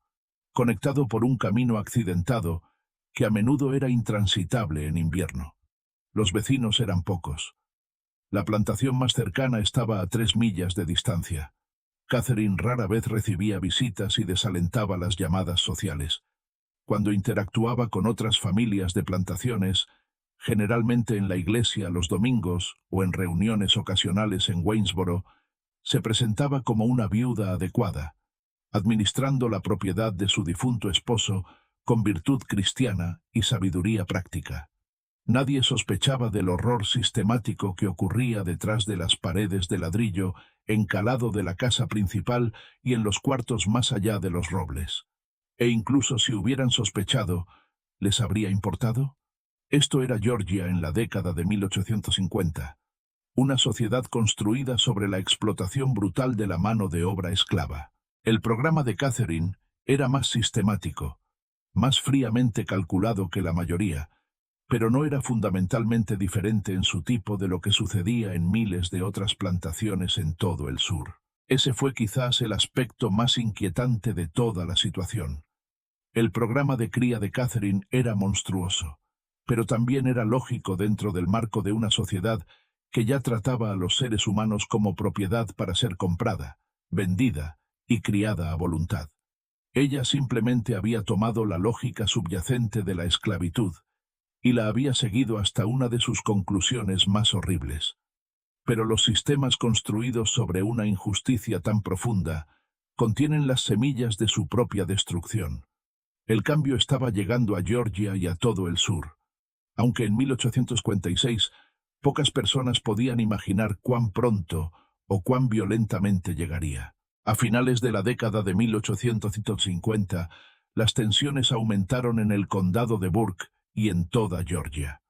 S1: conectado por un camino accidentado que a menudo era intransitable en invierno. Los vecinos eran pocos. La plantación más cercana estaba a 3 millas de distancia. Catherine rara vez recibía visitas y desalentaba las llamadas sociales. Cuando interactuaba con otras familias de plantaciones, generalmente en la iglesia los domingos o en reuniones ocasionales en Waynesboro, se presentaba como una viuda adecuada, administrando la propiedad de su difunto esposo con virtud cristiana y sabiduría práctica. Nadie sospechaba del horror sistemático que ocurría detrás de las paredes de ladrillo encalado de la casa principal y en los cuartos más allá de los robles. E incluso si hubieran sospechado, ¿les habría importado? Esto era Georgia en la década de 1850, una sociedad construida sobre la explotación brutal de la mano de obra esclava. El programa de Catherine era más sistemático, más fríamente calculado que la mayoría, pero no era fundamentalmente diferente en su tipo de lo que sucedía en miles de otras plantaciones en todo el sur. Ese fue quizás el aspecto más inquietante de toda la situación. El programa de cría de Catherine era monstruoso, pero también era lógico dentro del marco de una sociedad que ya trataba a los seres humanos como propiedad para ser comprada, vendida y criada a voluntad. Ella simplemente había tomado la lógica subyacente de la esclavitud y la había seguido hasta una de sus conclusiones más horribles. Pero los sistemas construidos sobre una injusticia tan profunda contienen las semillas de su propia destrucción. El cambio estaba llegando a Georgia y a todo el sur. Aunque en 1846 pocas personas podían imaginar cuán pronto o cuán violentamente llegaría. A finales de la década de 1850, las tensiones aumentaron en el condado de Burke y en toda Georgia.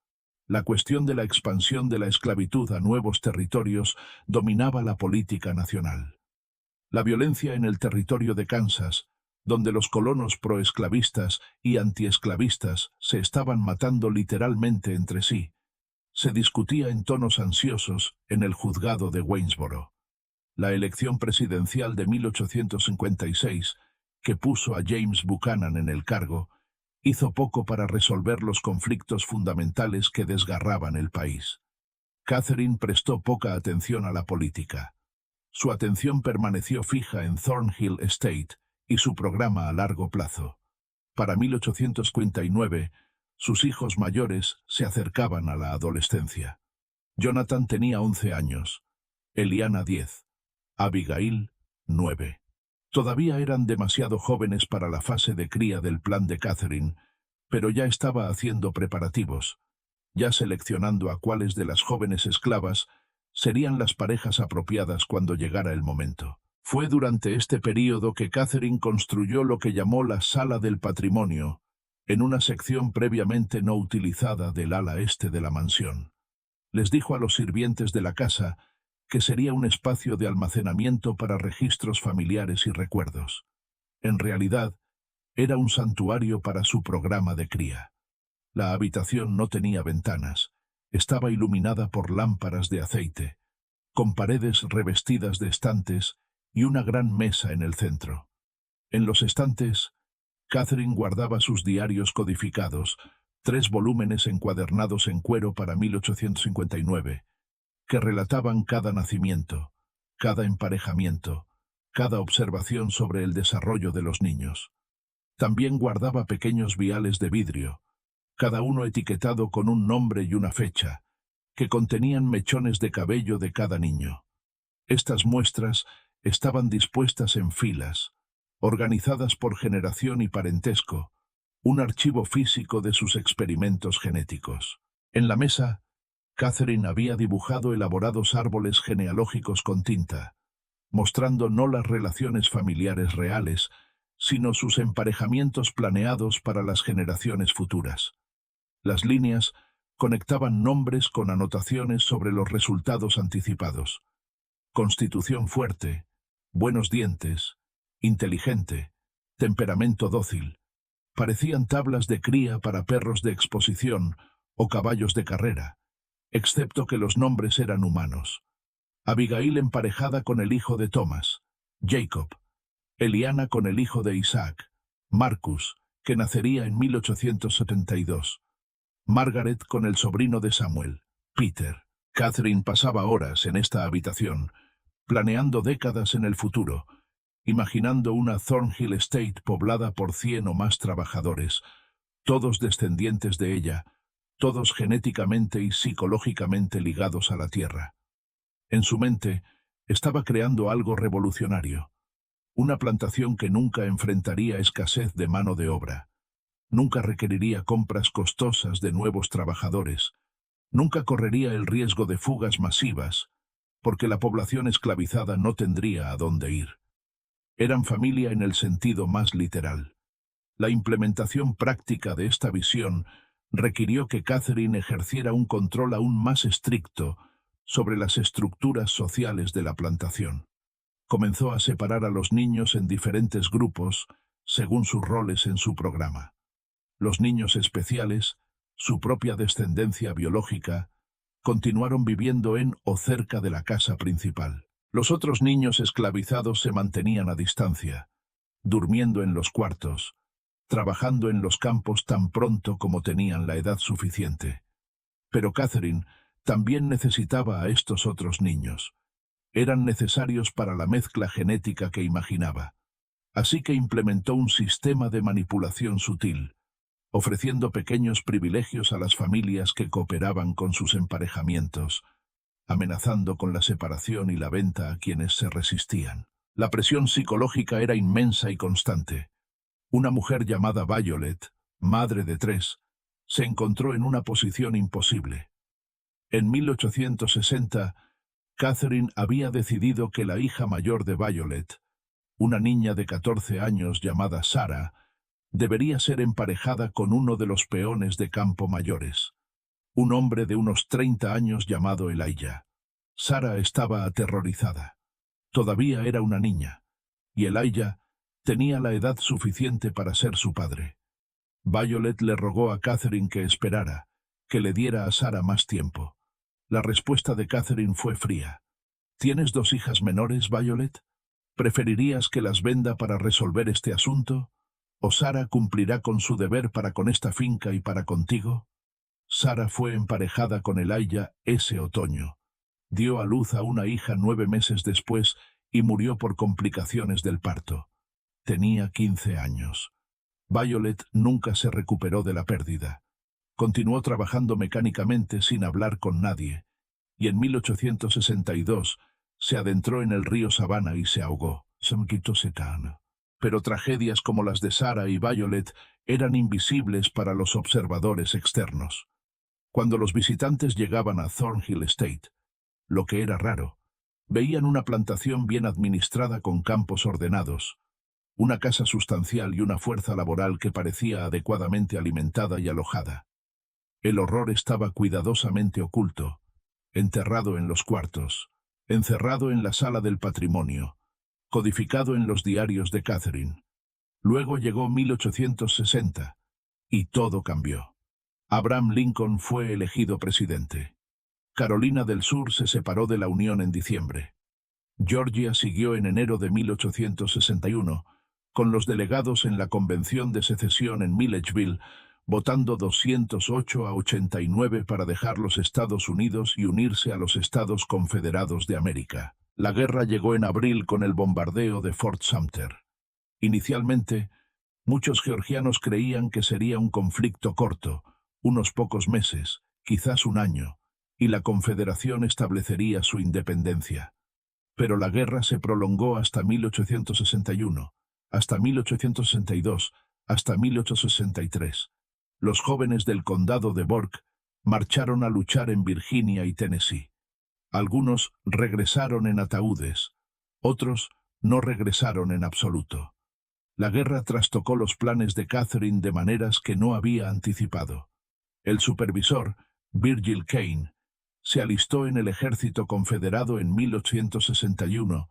S1: La cuestión de la expansión de la esclavitud a nuevos territorios dominaba la política nacional. La violencia en el territorio de Kansas, donde los colonos proesclavistas y antiesclavistas se estaban matando literalmente entre sí, se discutía en tonos ansiosos en el juzgado de Waynesboro. La elección presidencial de 1856, que puso a James Buchanan en el cargo, hizo poco para resolver los conflictos fundamentales que desgarraban el país. Catherine prestó poca atención a la política. Su atención permaneció fija en Thornhill Estate y su programa a largo plazo. Para 1859, sus hijos mayores se acercaban a la adolescencia. Jonathan tenía 11 años, Eliana 10, Abigail 9. Todavía eran demasiado jóvenes para la fase de cría del plan de Catherine, pero ya estaba haciendo preparativos. ya seleccionando a cuáles de las jóvenes esclavas serían las parejas apropiadas cuando llegara el momento. Fue durante este período que Catherine construyó lo que llamó la Sala del Patrimonio, en una sección previamente no utilizada del ala este de la mansión. Les dijo a los sirvientes de la casa que sería un espacio de almacenamiento para registros familiares y recuerdos. En realidad, era un santuario para su programa de cría. La habitación no tenía ventanas, estaba iluminada por lámparas de aceite, con paredes revestidas de estantes y una gran mesa en el centro. En los estantes, Catherine guardaba sus diarios codificados, 3 volúmenes encuadernados en cuero para 1859, que relataban cada nacimiento, cada emparejamiento, cada observación sobre el desarrollo de los niños. También guardaba pequeños viales de vidrio, cada uno etiquetado con un nombre y una fecha, que contenían mechones de cabello de cada niño. Estas muestras estaban dispuestas en filas, organizadas por generación y parentesco, un archivo físico de sus experimentos genéticos. En la mesa, Catherine había dibujado elaborados árboles genealógicos con tinta, mostrando no las relaciones familiares reales, sino sus emparejamientos planeados para las generaciones futuras. Las líneas conectaban nombres con anotaciones sobre los resultados anticipados. Constitución fuerte, buenos dientes, inteligente, temperamento dócil. Parecían tablas de cría para perros de exposición o caballos de carrera, excepto que los nombres eran humanos. Abigail emparejada con el hijo de Thomas, Jacob. Eliana con el hijo de Isaac, Marcus, que nacería en 1872. Margaret con el sobrino de Samuel, Peter. Catherine pasaba horas en esta habitación, planeando décadas en el futuro, imaginando una Thornhill Estate poblada por 100 o más trabajadores, todos descendientes de ella, todos genéticamente y psicológicamente ligados a la tierra. En su mente estaba creando algo revolucionario, una plantación que nunca enfrentaría escasez de mano de obra, nunca requeriría compras costosas de nuevos trabajadores, nunca correría el riesgo de fugas masivas, porque la población esclavizada no tendría a dónde ir. Eran familia en el sentido más literal. La implementación práctica de esta visión requirió que Catherine ejerciera un control aún más estricto sobre las estructuras sociales de la plantación. Comenzó a separar a los niños en diferentes grupos según sus roles en su programa. Los niños especiales, su propia descendencia biológica, continuaron viviendo en o cerca de la casa principal. Los otros niños esclavizados se mantenían a distancia, durmiendo en los cuartos, trabajando en los campos tan pronto como tenían la edad suficiente. Pero Catherine también necesitaba a estos otros niños. Eran necesarios para la mezcla genética que imaginaba. Así que implementó un sistema de manipulación sutil, ofreciendo pequeños privilegios a las familias que cooperaban con sus emparejamientos, amenazando con la separación y la venta a quienes se resistían. La presión psicológica era inmensa y constante. Una mujer llamada Violet, madre de 3, se encontró en una posición imposible. En 1860, Catherine había decidido que la hija mayor de Violet, una niña de 14 años llamada Sarah, debería ser emparejada con uno de los peones de campo mayores, un hombre de unos 30 años llamado Elijah. Sarah estaba aterrorizada. Todavía era una niña, y Elijah tenía la edad suficiente para ser su padre. Violet le rogó a Catherine que esperara, que le diera a Sarah más tiempo. La respuesta de Catherine fue fría. ¿Tienes 2 hijas menores, Violet? ¿Preferirías que las venda para resolver este asunto? ¿O Sarah cumplirá con su deber para con esta finca y para contigo? Sarah fue emparejada con Elijah ese otoño. Dio a luz a una hija 9 meses después y murió por complicaciones del parto. Tenía 15 años. Violet nunca se recuperó de la pérdida. Continuó trabajando mecánicamente sin hablar con nadie, y en 1862 se adentró en el río Savannah y se ahogó. Pero tragedias como las de Sarah y Violet eran invisibles para los observadores externos. Cuando los visitantes llegaban a Thornhill Estate, lo que era raro, veían una plantación bien administrada con campos ordenados, una casa sustancial y una fuerza laboral que parecía adecuadamente alimentada y alojada. El horror estaba cuidadosamente oculto, enterrado en los cuartos, encerrado en la sala del patrimonio, codificado en los diarios de Catherine. Luego llegó 1860, y todo cambió. Abraham Lincoln fue elegido presidente. Carolina del Sur se separó de la Unión en diciembre. Georgia siguió en enero de 1861, con los delegados en la Convención de Secesión en Milledgeville, votando 208 a 89 para dejar los Estados Unidos y unirse a los Estados Confederados de América. La guerra llegó en abril con el bombardeo de Fort Sumter. Inicialmente, muchos georgianos creían que sería un conflicto corto, unos pocos meses, quizás un año, y la Confederación establecería su independencia. Pero la guerra se prolongó hasta 1861, hasta 1862, hasta 1863. Los jóvenes del condado de Burke marcharon a luchar en Virginia y Tennessee. Algunos regresaron en ataúdes, otros no regresaron en absoluto. La guerra trastocó los planes de Catherine de maneras que no había anticipado. El supervisor, Virgil Kane, se alistó en el ejército confederado en 1861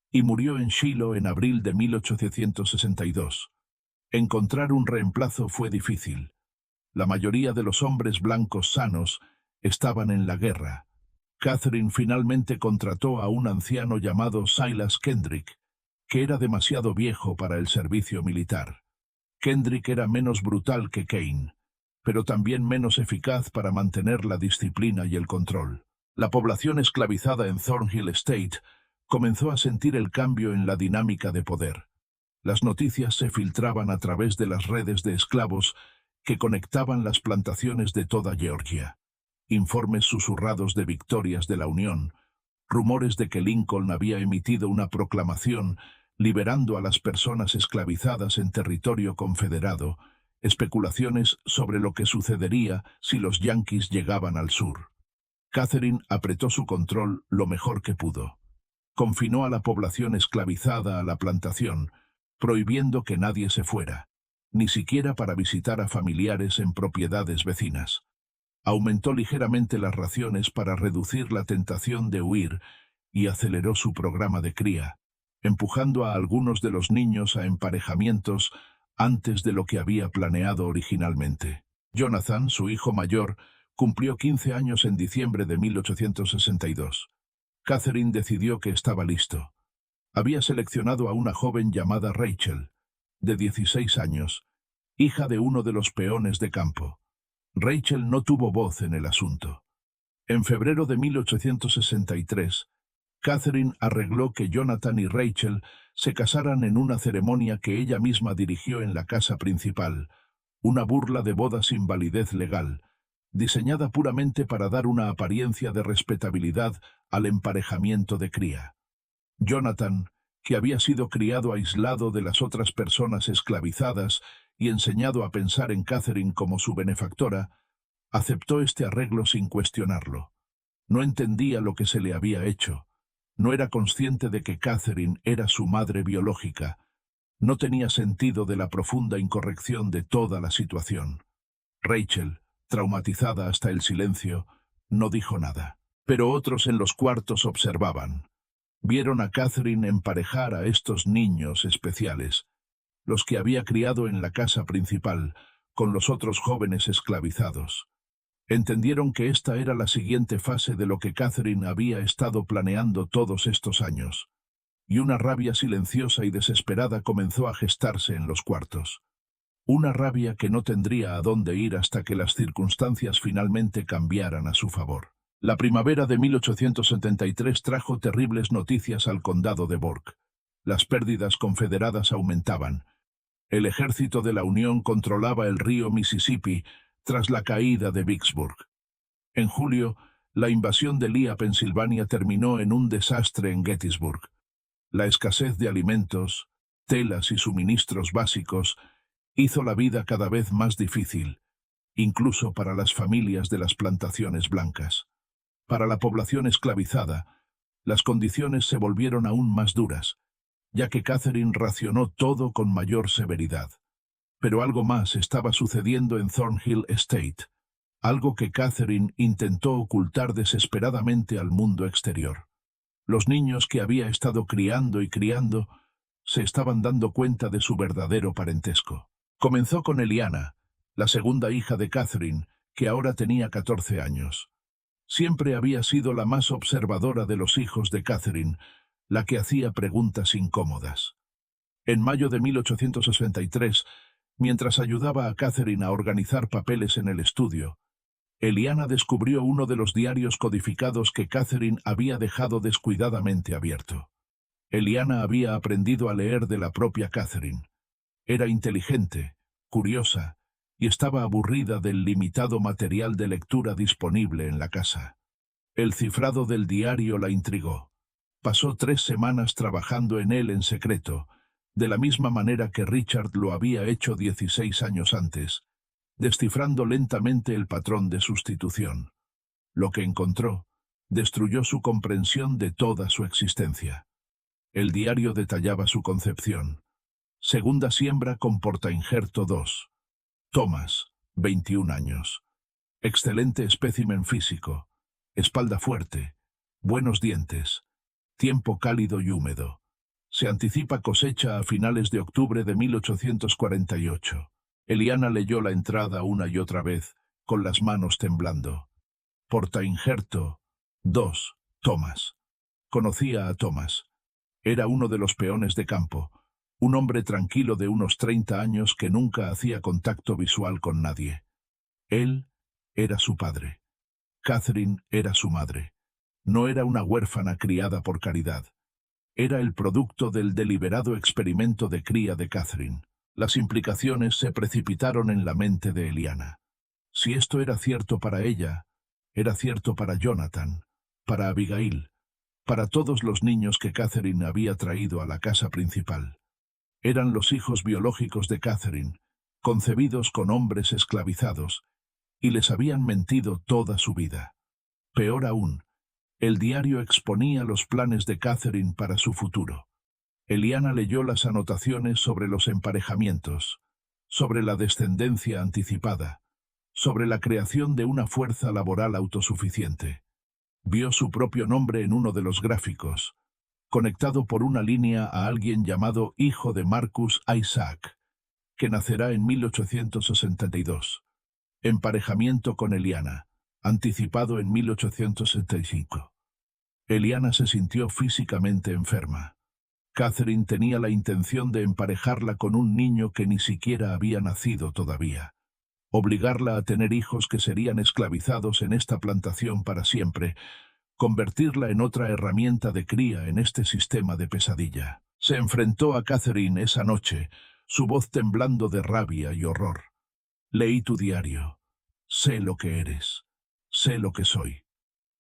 S1: y murió en Shiloh en abril de 1862. Encontrar un reemplazo fue difícil. La mayoría de los hombres blancos sanos estaban en la guerra. Catherine finalmente contrató a un anciano llamado Silas Kendrick, que era demasiado viejo para el servicio militar. Kendrick era menos brutal que Kane, pero también menos eficaz para mantener la disciplina y el control. La población esclavizada en Thornhill Estate comenzó a sentir el cambio en la dinámica de poder. Las noticias se filtraban a través de las redes de esclavos que conectaban las plantaciones de toda Georgia. Informes susurrados de victorias de la Unión, rumores de que Lincoln había emitido una proclamación liberando a las personas esclavizadas en territorio confederado, especulaciones sobre lo que sucedería si los yanquis llegaban al sur. Catherine apretó su control lo mejor que pudo. Confinó a la población esclavizada a la plantación, prohibiendo que nadie se fuera, ni siquiera para visitar a familiares en propiedades vecinas. Aumentó ligeramente las raciones para reducir la tentación de huir y aceleró su programa de cría, empujando a algunos de los niños a emparejamientos antes de lo que había planeado originalmente. Jonathan, su hijo mayor, cumplió 15 años en diciembre de 1862. Catherine decidió que estaba listo. Había seleccionado a una joven llamada Rachel, de 16 años, hija de uno de los peones de campo. Rachel no tuvo voz en el asunto. En febrero de 1863, Catherine arregló que Jonathan y Rachel se casaran en una ceremonia que ella misma dirigió en la casa principal, una burla de boda sin validez legal, diseñada puramente para dar una apariencia de respetabilidad al emparejamiento de cría. Jonathan, que había sido criado aislado de las otras personas esclavizadas y enseñado a pensar en Catherine como su benefactora, aceptó este arreglo sin cuestionarlo. No entendía lo que se le había hecho. No era consciente de que Catherine era su madre biológica. No tenía sentido de la profunda incorrección de toda la situación. Rachel, traumatizada hasta el silencio, no dijo nada. Pero otros en los cuartos observaban. Vieron a Catherine emparejar a estos niños especiales, los que había criado en la casa principal, con los otros jóvenes esclavizados. Entendieron que esta era la siguiente fase de lo que Catherine había estado planeando todos estos años, y una rabia silenciosa y desesperada comenzó a gestarse en los cuartos. Una rabia que no tendría a dónde ir hasta que las circunstancias finalmente cambiaran a su favor. La primavera de 1873 trajo terribles noticias al condado de Burke. Las pérdidas confederadas aumentaban. El ejército de la Unión controlaba el río Mississippi tras la caída de Vicksburg. En julio, la invasión de Lee a Pensilvania terminó en un desastre en Gettysburg. La escasez de alimentos, telas y suministros básicos hizo la vida cada vez más difícil, incluso para las familias de las plantaciones blancas. Para la población esclavizada, las condiciones se volvieron aún más duras, ya que Catherine racionó todo con mayor severidad. Pero algo más estaba sucediendo en Thornhill Estate, algo que Catherine intentó ocultar desesperadamente al mundo exterior. Los niños que había estado criando y criando se estaban dando cuenta de su verdadero parentesco. Comenzó con Eliana, la segunda hija de Catherine, que ahora tenía 14 años. Siempre había sido la más observadora de los hijos de Catherine, la que hacía preguntas incómodas. En mayo de 1863, mientras ayudaba a Catherine a organizar papeles en el estudio, Eliana descubrió uno de los diarios codificados que Catherine había dejado descuidadamente abierto. Eliana había aprendido a leer de la propia Catherine. Era inteligente, curiosa, y estaba aburrida del limitado material de lectura disponible en la casa. El cifrado del diario la intrigó. Pasó 3 semanas trabajando en él en secreto, de la misma manera que Richard lo había hecho 16 años antes, descifrando lentamente el patrón de sustitución. Lo que encontró destruyó su comprensión de toda su existencia. El diario detallaba su concepción. Segunda siembra con portainjerto 2. Thomas, 21 años. Excelente espécimen físico. Espalda fuerte. Buenos dientes. Tiempo cálido y húmedo. Se anticipa cosecha a finales de octubre de 1848. Eliana leyó la entrada una y otra vez, con las manos temblando. Portainjerto 2. Thomas. Conocía a Thomas. Era uno de los peones de campo, un hombre tranquilo de unos 30 años que nunca hacía contacto visual con nadie. Él era su padre. Catherine era su madre. No era una huérfana criada por caridad. Era el producto del deliberado experimento de cría de Catherine. Las implicaciones se precipitaron en la mente de Eliana. Si esto era cierto para ella, era cierto para Jonathan, para Abigail, para todos los niños que Catherine había traído a la casa principal. Eran los hijos biológicos de Catherine, concebidos con hombres esclavizados, y les habían mentido toda su vida. Peor aún, el diario exponía los planes de Catherine para su futuro. Eliana leyó las anotaciones sobre los emparejamientos, sobre la descendencia anticipada, sobre la creación de una fuerza laboral autosuficiente. Vio su propio nombre en uno de los gráficos, conectado por una línea a alguien llamado hijo de Marcus Isaac, que nacerá en 1862. Emparejamiento con Eliana, anticipado en 1875. Eliana se sintió físicamente enferma. Catherine tenía la intención de emparejarla con un niño que ni siquiera había nacido todavía. Obligarla a tener hijos que serían esclavizados en esta plantación para siempre, convertirla en otra herramienta de cría en este sistema de pesadilla. Se enfrentó a Catherine esa noche, su voz temblando de rabia y horror. Leí tu diario. Sé lo que eres. Sé lo que soy.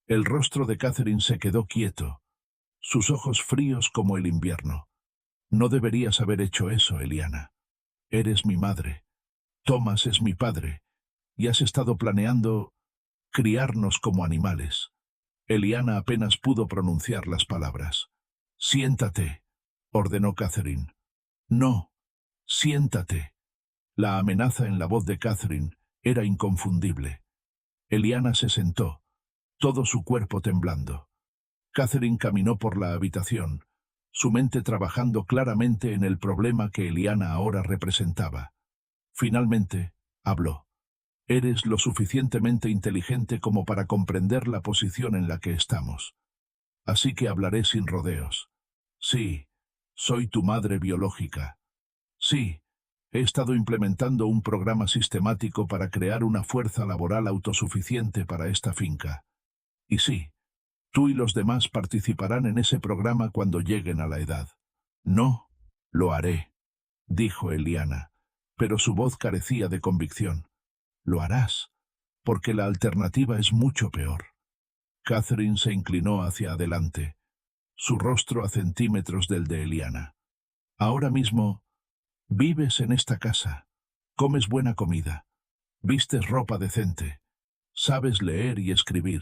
S1: El rostro de Catherine se quedó quieto, sus ojos fríos como el invierno. No deberías haber hecho eso, Eliana. Eres mi madre. Thomas es mi padre. Y has estado planeando criarnos como animales. Eliana apenas pudo pronunciar las palabras. Siéntate, ordenó Catherine. No, siéntate. La amenaza en la voz de Catherine era inconfundible. Eliana se sentó, todo su cuerpo temblando. Catherine caminó por la habitación, su mente trabajando claramente en el problema que Eliana ahora representaba. Finalmente, habló. Eres lo suficientemente inteligente como para comprender la posición en la que estamos. Así que hablaré sin rodeos. Sí, soy tu madre biológica. Sí, he estado implementando un programa sistemático para crear una fuerza laboral autosuficiente para esta finca. Y sí, tú y los demás participarán en ese programa cuando lleguen a la edad. No, lo haré, dijo Eliana, pero su voz carecía de convicción. Lo harás, porque la alternativa es mucho peor. Catherine se inclinó hacia adelante, su rostro a centímetros del de Eliana. Ahora mismo, vives en esta casa, comes buena comida, Vistes ropa decente. Sabes leer y escribir.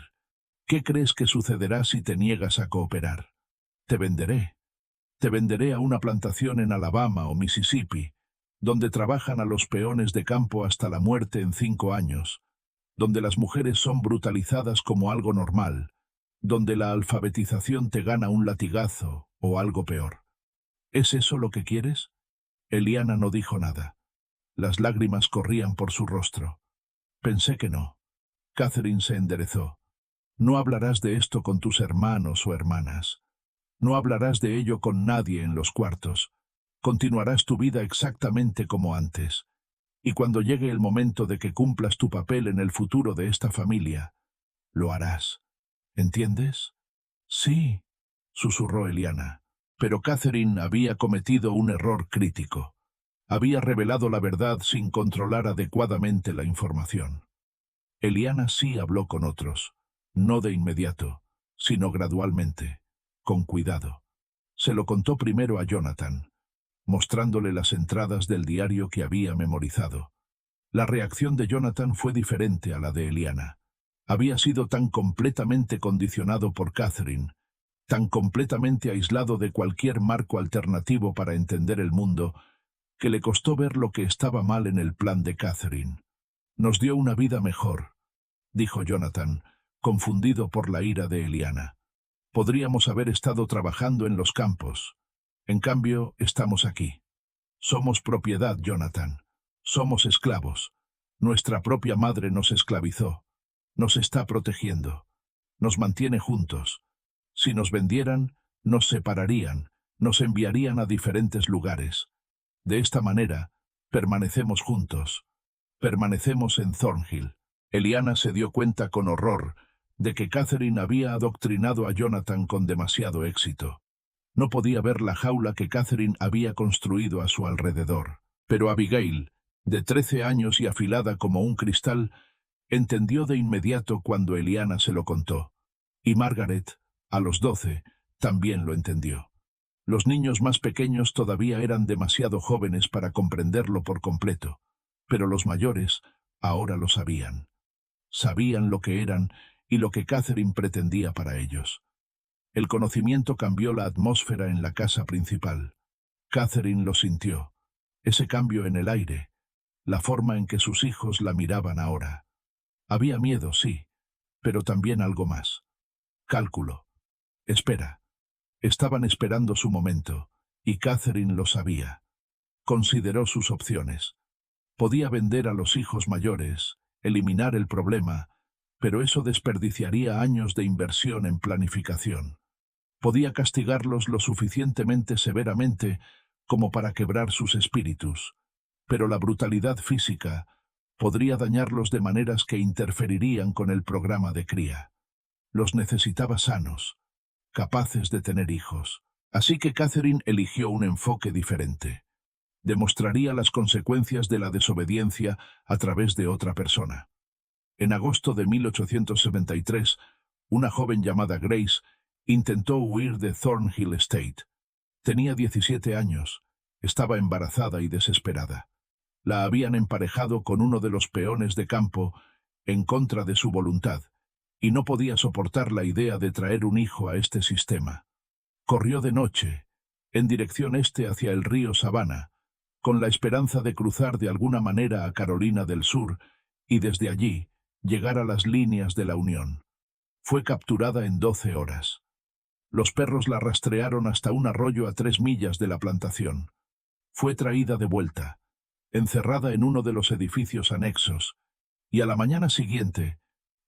S1: ¿Qué crees que sucederá si te niegas a cooperar? Te venderé. Te venderé a una plantación en Alabama o Mississippi, donde trabajan a los peones de campo hasta la muerte en 5 años, donde las mujeres son brutalizadas como algo normal, donde la alfabetización te gana un latigazo o algo peor. ¿Es eso lo que quieres? Eliana no dijo nada. Las lágrimas corrían por su rostro. Pensé que no. Catherine se enderezó. No hablarás de esto con tus hermanos o hermanas. No hablarás de ello con nadie en los cuartos. Continuarás tu vida exactamente como antes. Y cuando llegue el momento de que cumplas tu papel en el futuro de esta familia, lo harás. ¿Entiendes? Sí, susurró Eliana. Pero Catherine había cometido un error crítico. Había revelado la verdad sin controlar adecuadamente la información. Eliana sí habló con otros, no de inmediato, sino gradualmente, con cuidado. Se lo contó primero a Jonathan, mostrándole las entradas del diario que había memorizado. La reacción de Jonathan fue diferente a la de Eliana. Había sido tan completamente condicionado por Catherine, tan completamente aislado de cualquier marco alternativo para entender el mundo, que le costó ver lo que estaba mal en el plan de Catherine. Nos dio una vida mejor, dijo Jonathan, confundido por la ira de Eliana. Podríamos haber estado trabajando en los campos. En cambio, estamos aquí. Somos propiedad, Jonathan. Somos esclavos. Nuestra propia madre nos esclavizó. Nos está protegiendo. Nos mantiene juntos. Si nos vendieran, nos separarían, nos enviarían a diferentes lugares. De esta manera, permanecemos juntos. Permanecemos en Thornhill. Eliana se dio cuenta con horror de que Catherine había adoctrinado a Jonathan con demasiado éxito. No podía ver la jaula que Catherine había construido a su alrededor. Pero Abigail, de 13 años y afilada como un cristal, entendió de inmediato cuando Eliana se lo contó. Y Margaret, a los 12, también lo entendió. Los niños más pequeños todavía eran demasiado jóvenes para comprenderlo por completo, pero los mayores ahora lo sabían. Sabían lo que eran y lo que Catherine pretendía para ellos. El conocimiento cambió la atmósfera en la casa principal. Catherine lo sintió. Ese cambio en el aire, la forma en que sus hijos la miraban ahora. Había miedo, sí, pero también algo más. Cálculo. Espera. Estaban esperando su momento, y Catherine lo sabía. Consideró sus opciones. Podía vender a los hijos mayores, eliminar el problema, pero eso desperdiciaría años de inversión en planificación. Podía castigarlos lo suficientemente severamente como para quebrar sus espíritus, pero la brutalidad física podría dañarlos de maneras que interferirían con el programa de cría. Los necesitaba sanos, capaces de tener hijos. Así que Catherine eligió un enfoque diferente. Demostraría las consecuencias de la desobediencia a través de otra persona. En agosto de 1873, una joven llamada Grace intentó huir de Thornhill Estate. Tenía 17 años, estaba embarazada y desesperada. La habían emparejado con uno de los peones de campo en contra de su voluntad, y no podía soportar la idea de traer un hijo a este sistema. Corrió de noche, en dirección este hacia el río Savannah, con la esperanza de cruzar de alguna manera a Carolina del Sur y desde allí llegar a las líneas de la Unión. Fue capturada en 12 horas. Los perros la rastrearon hasta un arroyo a 3 millas de la plantación. Fue traída de vuelta, encerrada en uno de los edificios anexos, y a la mañana siguiente,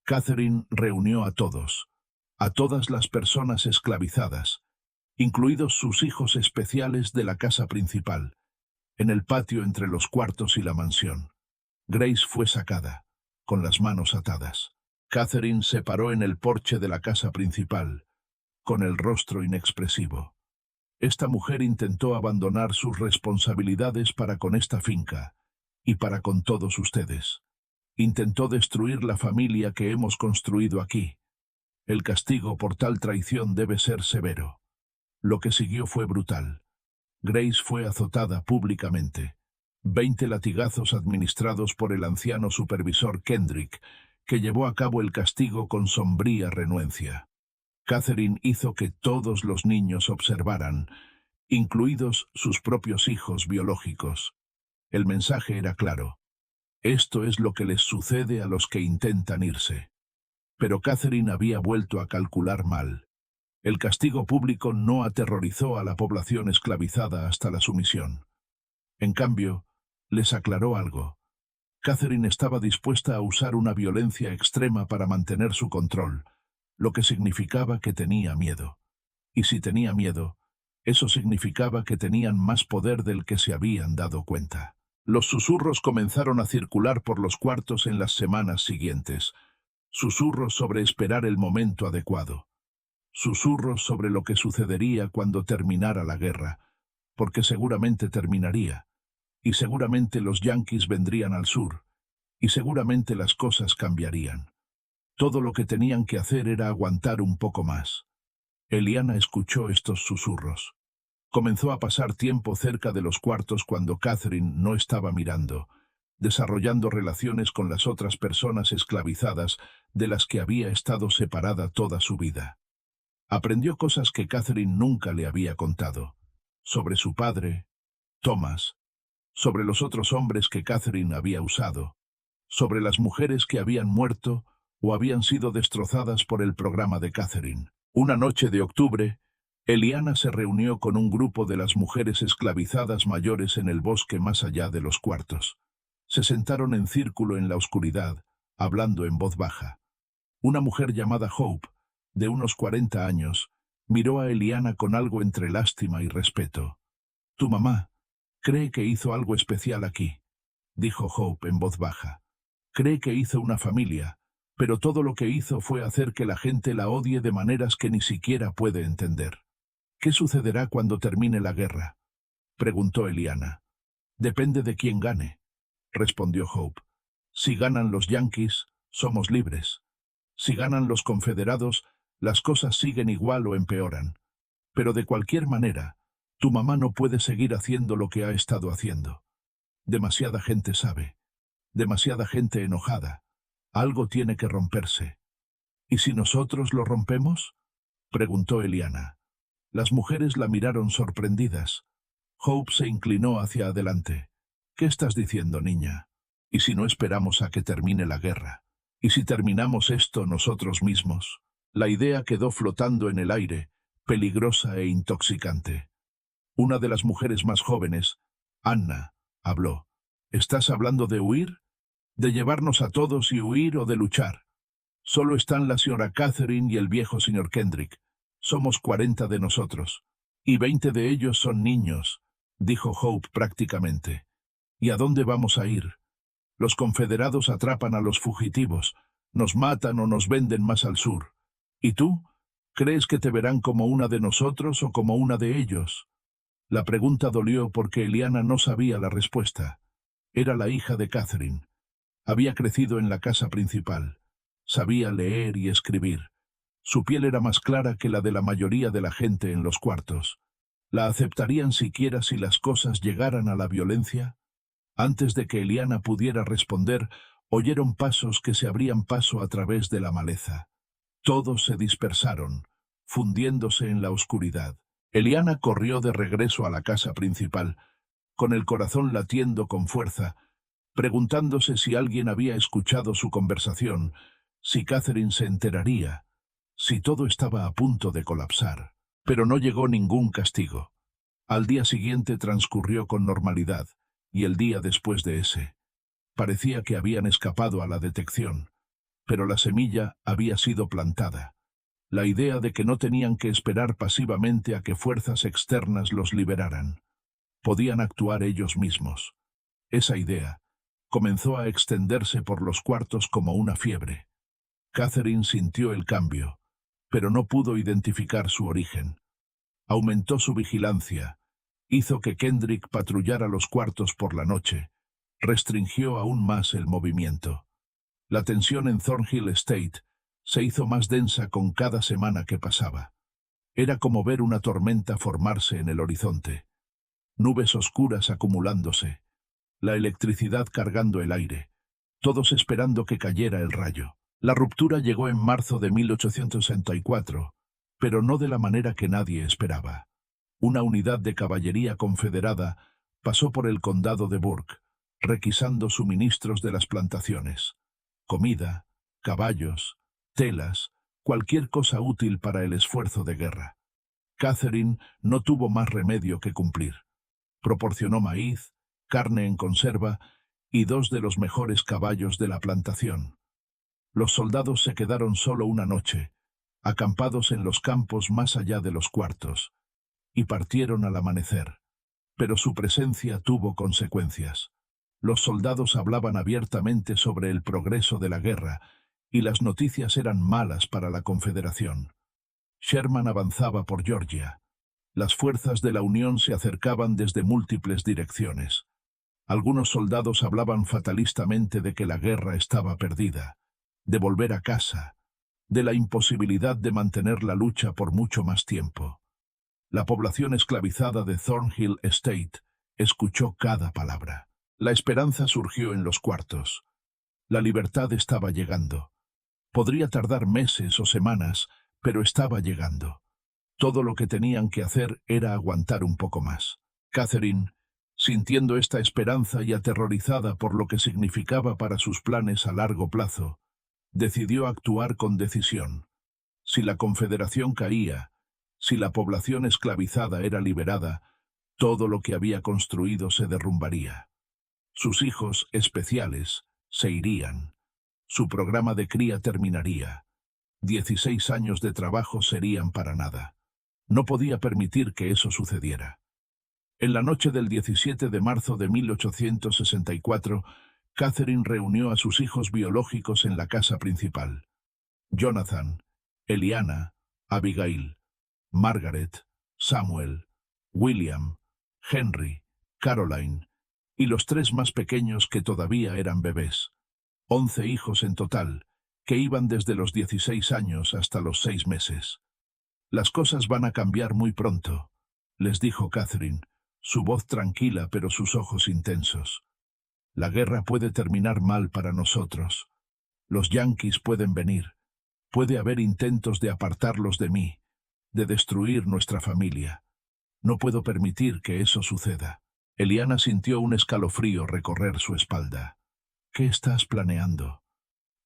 S1: Catherine reunió a todos, a todas las personas esclavizadas, incluidos sus hijos especiales de la casa principal, en el patio entre los cuartos y la mansión. Grace fue sacada, con las manos atadas. Catherine se paró en el porche de la casa principal, con el rostro inexpresivo. Esta mujer intentó abandonar sus responsabilidades para con esta finca, y para con todos ustedes. Intentó destruir la familia que hemos construido aquí. El castigo por tal traición debe ser severo. Lo que siguió fue brutal. Grace fue azotada públicamente. 20 latigazos administrados por el anciano supervisor Kendrick, que llevó a cabo el castigo con sombría renuencia. Catherine hizo que todos los niños observaran, incluidos sus propios hijos biológicos. El mensaje era claro. Esto es lo que les sucede a los que intentan irse. Pero Catherine había vuelto a calcular mal. El castigo público no aterrorizó a la población esclavizada hasta la sumisión. En cambio, les aclaró algo. Catherine estaba dispuesta a usar una violencia extrema para mantener su control, lo que significaba que tenía miedo. Y si tenía miedo, eso significaba que tenían más poder del que se habían dado cuenta. Los susurros comenzaron a circular por los cuartos en las semanas siguientes. Susurros sobre esperar el momento adecuado. Susurros sobre lo que sucedería cuando terminara la guerra, porque seguramente terminaría. Y seguramente los yanquis vendrían al sur, y seguramente las cosas cambiarían. Todo lo que tenían que hacer era aguantar un poco más. Eliana escuchó estos susurros. Comenzó a pasar tiempo cerca de los cuartos cuando Catherine no estaba mirando, desarrollando relaciones con las otras personas esclavizadas de las que había estado separada toda su vida. Aprendió cosas que Catherine nunca le había contado, sobre su padre, Thomas, sobre los otros hombres que Catherine había usado, sobre las mujeres que habían muerto o habían sido destrozadas por el programa de Catherine. Una noche de octubre, Eliana se reunió con un grupo de las mujeres esclavizadas mayores en el bosque más allá de los cuartos. Se sentaron en círculo en la oscuridad, hablando en voz baja. Una mujer llamada Hope, de unos 40 años, miró a Eliana con algo entre lástima y respeto. «Tu mamá cree que hizo algo especial aquí», dijo Hope en voz baja. «Cree que hizo una familia, pero todo lo que hizo fue hacer que la gente la odie de maneras que ni siquiera puede entender». «¿Qué sucederá cuando termine la guerra?», preguntó Eliana. «Depende de quién gane», respondió Hope. «Si ganan los yanquis, somos libres. Si ganan los confederados, las cosas siguen igual o empeoran. Pero de cualquier manera, tu mamá no puede seguir haciendo lo que ha estado haciendo. Demasiada gente sabe. Demasiada gente enojada. Algo tiene que romperse». «¿Y si nosotros lo rompemos?», preguntó Eliana. Las mujeres la miraron sorprendidas. Hope se inclinó hacia adelante. «¿Qué estás diciendo, niña? ¿Y si no esperamos a que termine la guerra? ¿Y si terminamos esto nosotros mismos?». La idea quedó flotando en el aire, peligrosa e intoxicante. Una de las mujeres más jóvenes, Anna, habló. «¿Estás hablando de huir? ¿De llevarnos a todos y huir o de luchar? Solo están la señora Catherine y el viejo señor Kendrick. Somos 40 de nosotros, y 20 de ellos son niños», dijo Hope prácticamente. «¿Y a dónde vamos a ir? Los confederados atrapan a los fugitivos, nos matan o nos venden más al sur. ¿Y tú? ¿Crees que te verán como una de nosotros o como una de ellos?». La pregunta dolió porque Eliana no sabía la respuesta. Era la hija de Catherine. Había crecido en la casa principal. Sabía leer y escribir. Su piel era más clara que la de la mayoría de la gente en los cuartos. ¿La aceptarían siquiera si las cosas llegaran a la violencia? Antes de que Eliana pudiera responder, oyeron pasos que se abrían paso a través de la maleza. Todos se dispersaron, fundiéndose en la oscuridad. Eliana corrió de regreso a la casa principal, con el corazón latiendo con fuerza, preguntándose si alguien había escuchado su conversación, si Catherine se enteraría, si todo estaba a punto de colapsar. Pero no llegó ningún castigo. Al día siguiente transcurrió con normalidad, y el día después de ese. Parecía que habían escapado a la detección, pero la semilla había sido plantada. La idea de que no tenían que esperar pasivamente a que fuerzas externas los liberaran. Podían actuar ellos mismos. Esa idea comenzó a extenderse por los cuartos como una fiebre. Catherine sintió el cambio, pero no pudo identificar su origen. Aumentó su vigilancia, hizo que Kendrick patrullara los cuartos por la noche, restringió aún más el movimiento. La tensión en Thornhill Estate se hizo más densa con cada semana que pasaba. Era como ver una tormenta formarse en el horizonte. Nubes oscuras acumulándose, la electricidad cargando el aire, todos esperando que cayera el rayo. La ruptura llegó en marzo de 1864, pero no de la manera que nadie esperaba. Una unidad de caballería confederada pasó por el condado de Burke, requisando suministros de las plantaciones. Comida, caballos, telas, cualquier cosa útil para el esfuerzo de guerra. Catherine no tuvo más remedio que cumplir. Proporcionó maíz, carne en conserva y 2 de los mejores caballos de la plantación. Los soldados se quedaron solo una noche, acampados en los campos más allá de los cuartos, y partieron al amanecer. Pero su presencia tuvo consecuencias. Los soldados hablaban abiertamente sobre el progreso de la guerra, y las noticias eran malas para la Confederación. Sherman avanzaba por Georgia. Las fuerzas de la Unión se acercaban desde múltiples direcciones. Algunos soldados hablaban fatalistamente de que la guerra estaba perdida, de volver a casa, de la imposibilidad de mantener la lucha por mucho más tiempo. La población esclavizada de Thornhill Estate escuchó cada palabra. La esperanza surgió en los cuartos. La libertad estaba llegando. Podría tardar meses o semanas, pero estaba llegando. Todo lo que tenían que hacer era aguantar un poco más. Catherine, sintiendo esta esperanza y aterrorizada por lo que significaba para sus planes a largo plazo, decidió actuar con decisión. Si la Confederación caía, si la población esclavizada era liberada, todo lo que había construido se derrumbaría. Sus hijos especiales se irían. Su programa de cría terminaría. 16 años de trabajo serían para nada. No podía permitir que eso sucediera. En la noche del 17 de marzo de 1864, Catherine reunió a sus hijos biológicos en la casa principal. Jonathan, Eliana, Abigail, Margaret, Samuel, William, Henry, Caroline, y los 3 más pequeños que todavía eran bebés. 11 hijos en total, que iban desde los 16 años hasta los 6 meses. Las cosas van a cambiar muy pronto, les dijo Catherine, su voz tranquila pero sus ojos intensos. La guerra puede terminar mal para nosotros. Los yanquis pueden venir. Puede haber intentos de apartarlos de mí, de destruir nuestra familia. No puedo permitir que eso suceda. Eliana sintió un escalofrío recorrer su espalda. ¿Qué estás planeando?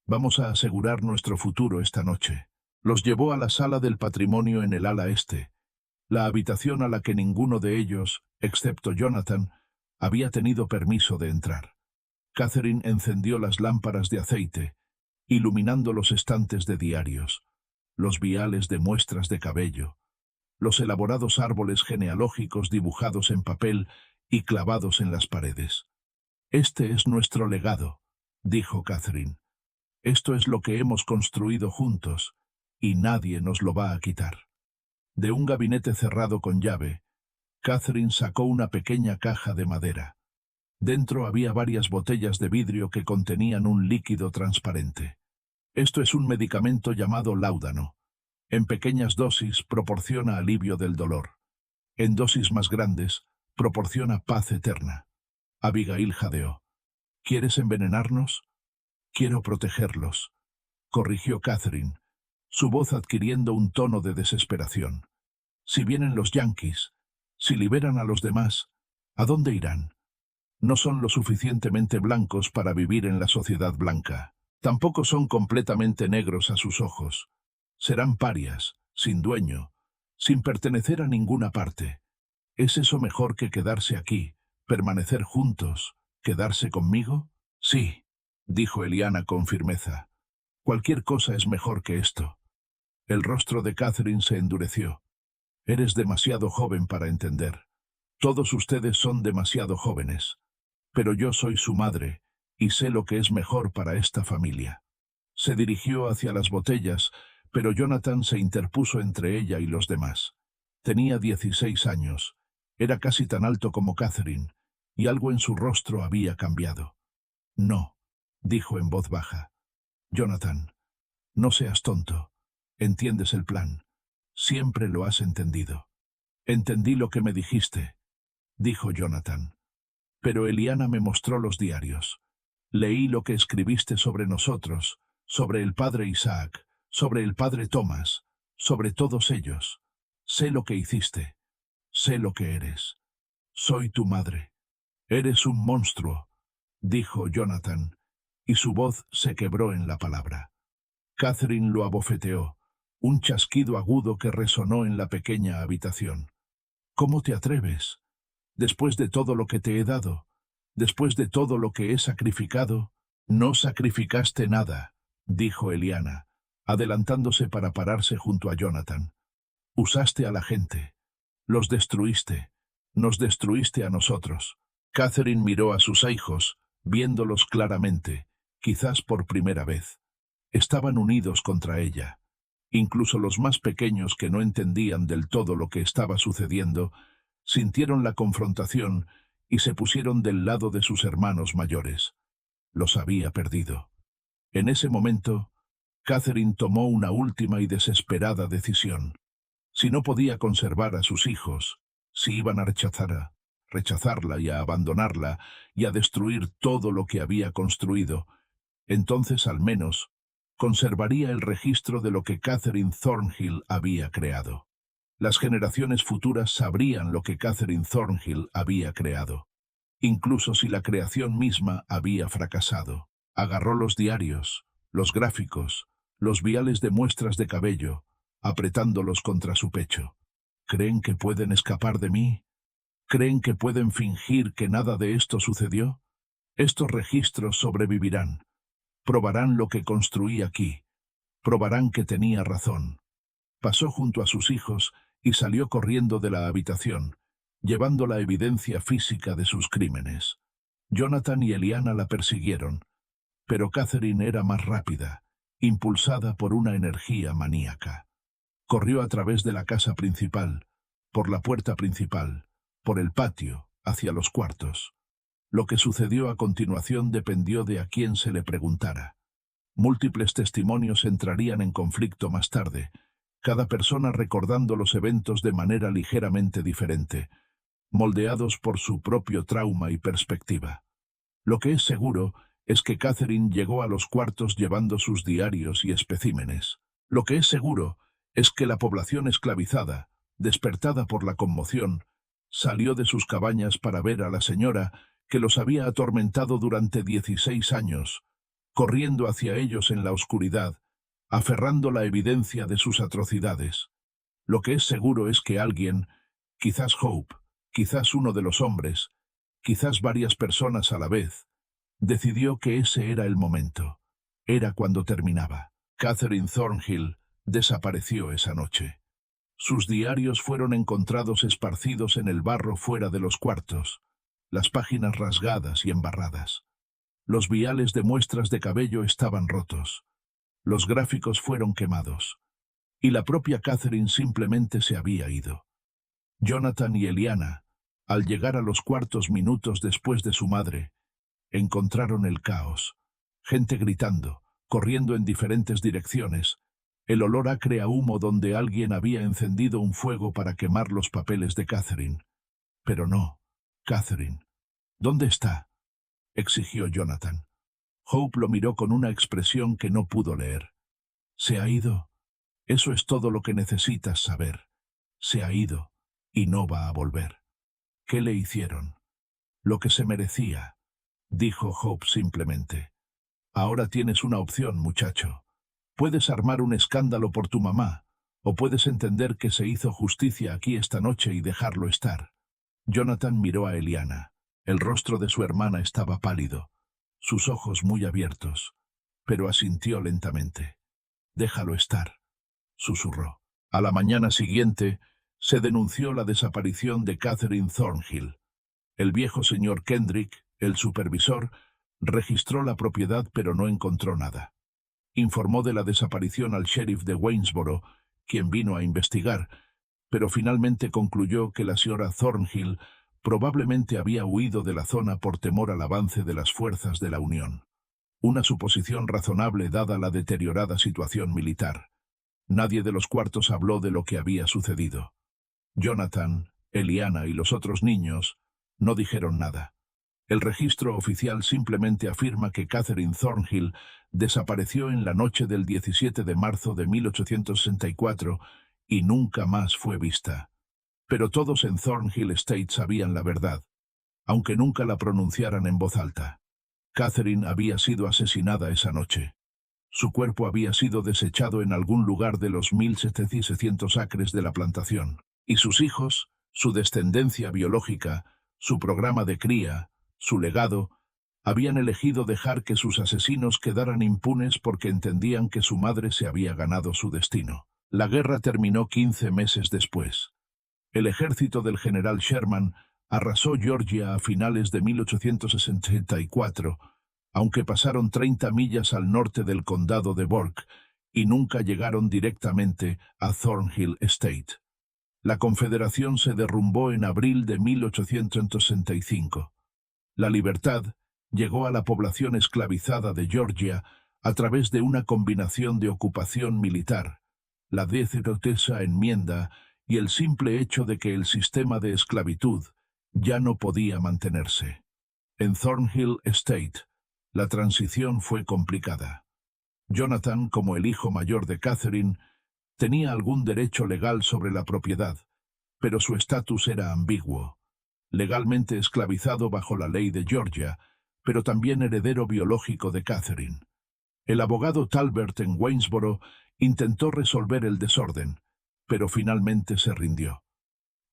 S1: Vamos a asegurar nuestro futuro esta noche. Los llevó a la sala del patrimonio en el ala este, la habitación a la que ninguno de ellos, excepto Jonathan, había tenido permiso de entrar. Catherine encendió las lámparas de aceite, iluminando los estantes de diarios, los viales de muestras de cabello, los elaborados árboles genealógicos dibujados en papel y clavados en las paredes. «Este es nuestro legado», dijo Catherine. «Esto es lo que hemos construido juntos, y nadie nos lo va a quitar». De un gabinete cerrado con llave, Catherine sacó una pequeña caja de madera. Dentro había varias botellas de vidrio que contenían un líquido transparente. Esto es un medicamento llamado láudano. En pequeñas dosis proporciona alivio del dolor. En dosis más grandes, proporciona paz eterna. Abigail jadeó. ¿Quieres envenenarnos? Quiero protegerlos, corrigió Catherine, su voz adquiriendo un tono de desesperación. Si vienen los yanquis, si liberan a los demás, ¿a dónde irán? No son lo suficientemente blancos para vivir en la sociedad blanca. Tampoco son completamente negros a sus ojos. Serán parias, sin dueño, sin pertenecer a ninguna parte. ¿Es eso mejor que quedarse aquí, permanecer juntos, quedarse conmigo? Sí, dijo Eliana con firmeza. Cualquier cosa es mejor que esto. El rostro de Catherine se endureció. Eres demasiado joven para entender. Todos ustedes son demasiado jóvenes. Pero yo soy su madre, y sé lo que es mejor para esta familia. Se dirigió hacia las botellas, pero Jonathan se interpuso entre ella y los demás. Tenía 16 años. Era casi tan alto como Catherine, y algo en su rostro había cambiado. No, dijo en voz baja. Jonathan, no seas tonto. Entiendes el plan. Siempre lo has entendido. Entendí lo que me dijiste, dijo Jonathan. Pero Eliana me mostró los diarios. Leí lo que escribiste sobre nosotros, sobre el padre Isaac, sobre el padre Thomas, sobre todos ellos. Sé lo que hiciste. Sé lo que eres. Soy tu madre. Eres un monstruo, dijo Jonathan, y su voz se quebró en la palabra. Catherine lo abofeteó, un chasquido agudo que resonó en la pequeña habitación. ¿Cómo te atreves? Después de todo lo que te he dado, después de todo lo que he sacrificado, no sacrificaste nada, dijo Eliana, adelantándose para pararse junto a Jonathan. Usaste a la gente. Los destruiste. Nos destruiste a nosotros. Catherine miró a sus hijos, viéndolos claramente, quizás por primera vez. Estaban unidos contra ella. Incluso los más pequeños que no entendían del todo lo que estaba sucediendo, sintieron la confrontación y se pusieron del lado de sus hermanos mayores. Los había perdido. En ese momento, Catherine tomó una última y desesperada decisión. Si no podía conservar a sus hijos, si iban a rechazarla y a abandonarla y a destruir todo lo que había construido, entonces al menos conservaría el registro de lo que Catherine Thornhill había creado. Las generaciones futuras sabrían lo que Catherine Thornhill había creado, incluso si la creación misma había fracasado. Agarró los diarios, los gráficos, los viales de muestras de cabello, apretándolos contra su pecho. ¿Creen que pueden escapar de mí? ¿Creen que pueden fingir que nada de esto sucedió? Estos registros sobrevivirán. Probarán lo que construí aquí. Probarán que tenía razón. Pasó junto a sus hijos y salió corriendo de la habitación, llevando la evidencia física de sus crímenes. Jonathan y Eliana la persiguieron, pero Catherine era más rápida, impulsada por una energía maníaca. Corrió a través de la casa principal, por la puerta principal, por el patio, hacia los cuartos. Lo que sucedió a continuación dependió de a quién se le preguntara. Múltiples testimonios entrarían en conflicto más tarde, cada persona recordando los eventos de manera ligeramente diferente, moldeados por su propio trauma y perspectiva. Lo que es seguro es que Catherine llegó a los cuartos llevando sus diarios y especímenes. Lo que es seguro es que la población esclavizada, despertada por la conmoción, salió de sus cabañas para ver a la señora que los había atormentado durante 16 años, corriendo hacia ellos en la oscuridad, aferrando la evidencia de sus atrocidades. Lo que es seguro es que alguien, quizás Hope, quizás uno de los hombres, quizás varias personas a la vez, decidió que ese era el momento. Era cuando terminaba. Catherine Thornhill desapareció esa noche. Sus diarios fueron encontrados esparcidos en el barro fuera de los cuartos, las páginas rasgadas y embarradas. Los viales de muestras de cabello estaban rotos. Los gráficos fueron quemados. Y la propia Catherine simplemente se había ido. Jonathan y Eliana, al llegar a los cuartos minutos después de su madre, encontraron el caos. Gente gritando, corriendo en diferentes direcciones, el olor acre a humo donde alguien había encendido un fuego para quemar los papeles de Catherine. Pero no, Catherine. ¿Dónde está?, exigió Jonathan. Hope lo miró con una expresión que no pudo leer. ¿Se ha ido? Eso es todo lo que necesitas saber. Se ha ido, y no va a volver. ¿Qué le hicieron? Lo que se merecía, dijo Hope simplemente. Ahora tienes una opción, muchacho. Puedes armar un escándalo por tu mamá, o puedes entender que se hizo justicia aquí esta noche y dejarlo estar. Jonathan miró a Eliana. El rostro de su hermana estaba pálido, sus ojos muy abiertos, pero asintió lentamente. Déjalo estar, susurró. A la mañana siguiente, se denunció la desaparición de Catherine Thornhill. El viejo señor Kendrick, el supervisor, registró la propiedad pero no encontró nada. Informó de la desaparición al sheriff de Waynesboro, quien vino a investigar, pero finalmente concluyó que la señora Thornhill probablemente había huido de la zona por temor al avance de las fuerzas de la Unión. Una suposición razonable dada la deteriorada situación militar. Nadie de los cuartos habló de lo que había sucedido. Jonathan, Eliana y los otros niños no dijeron nada. El registro oficial simplemente afirma que Catherine Thornhill desapareció en la noche del 17 de marzo de 1864 y nunca más fue vista. Pero todos en Thornhill Estate sabían la verdad, aunque nunca la pronunciaran en voz alta. Catherine había sido asesinada esa noche. Su cuerpo había sido desechado en algún lugar de los 1.700 acres de la plantación, y sus hijos, su descendencia biológica, su programa de cría, su legado, habían elegido dejar que sus asesinos quedaran impunes porque entendían que su madre se había ganado su destino. La guerra terminó 15 meses después. El ejército del general Sherman arrasó Georgia a finales de 1864, aunque pasaron 30 millas al norte del condado de Burke y nunca llegaron directamente a Thornhill Estate. La Confederación se derrumbó en abril de 1865. La libertad llegó a la población esclavizada de Georgia a través de una combinación de ocupación militar, la 13ª enmienda y el simple hecho de que el sistema de esclavitud ya no podía mantenerse. En Thornhill Estate, la transición fue complicada. Jonathan, como el hijo mayor de Catherine, tenía algún derecho legal sobre la propiedad, pero su estatus era ambiguo. Legalmente esclavizado bajo la ley de Georgia, pero también heredero biológico de Catherine. El abogado Talbert en Waynesboro intentó resolver el desorden, pero finalmente se rindió.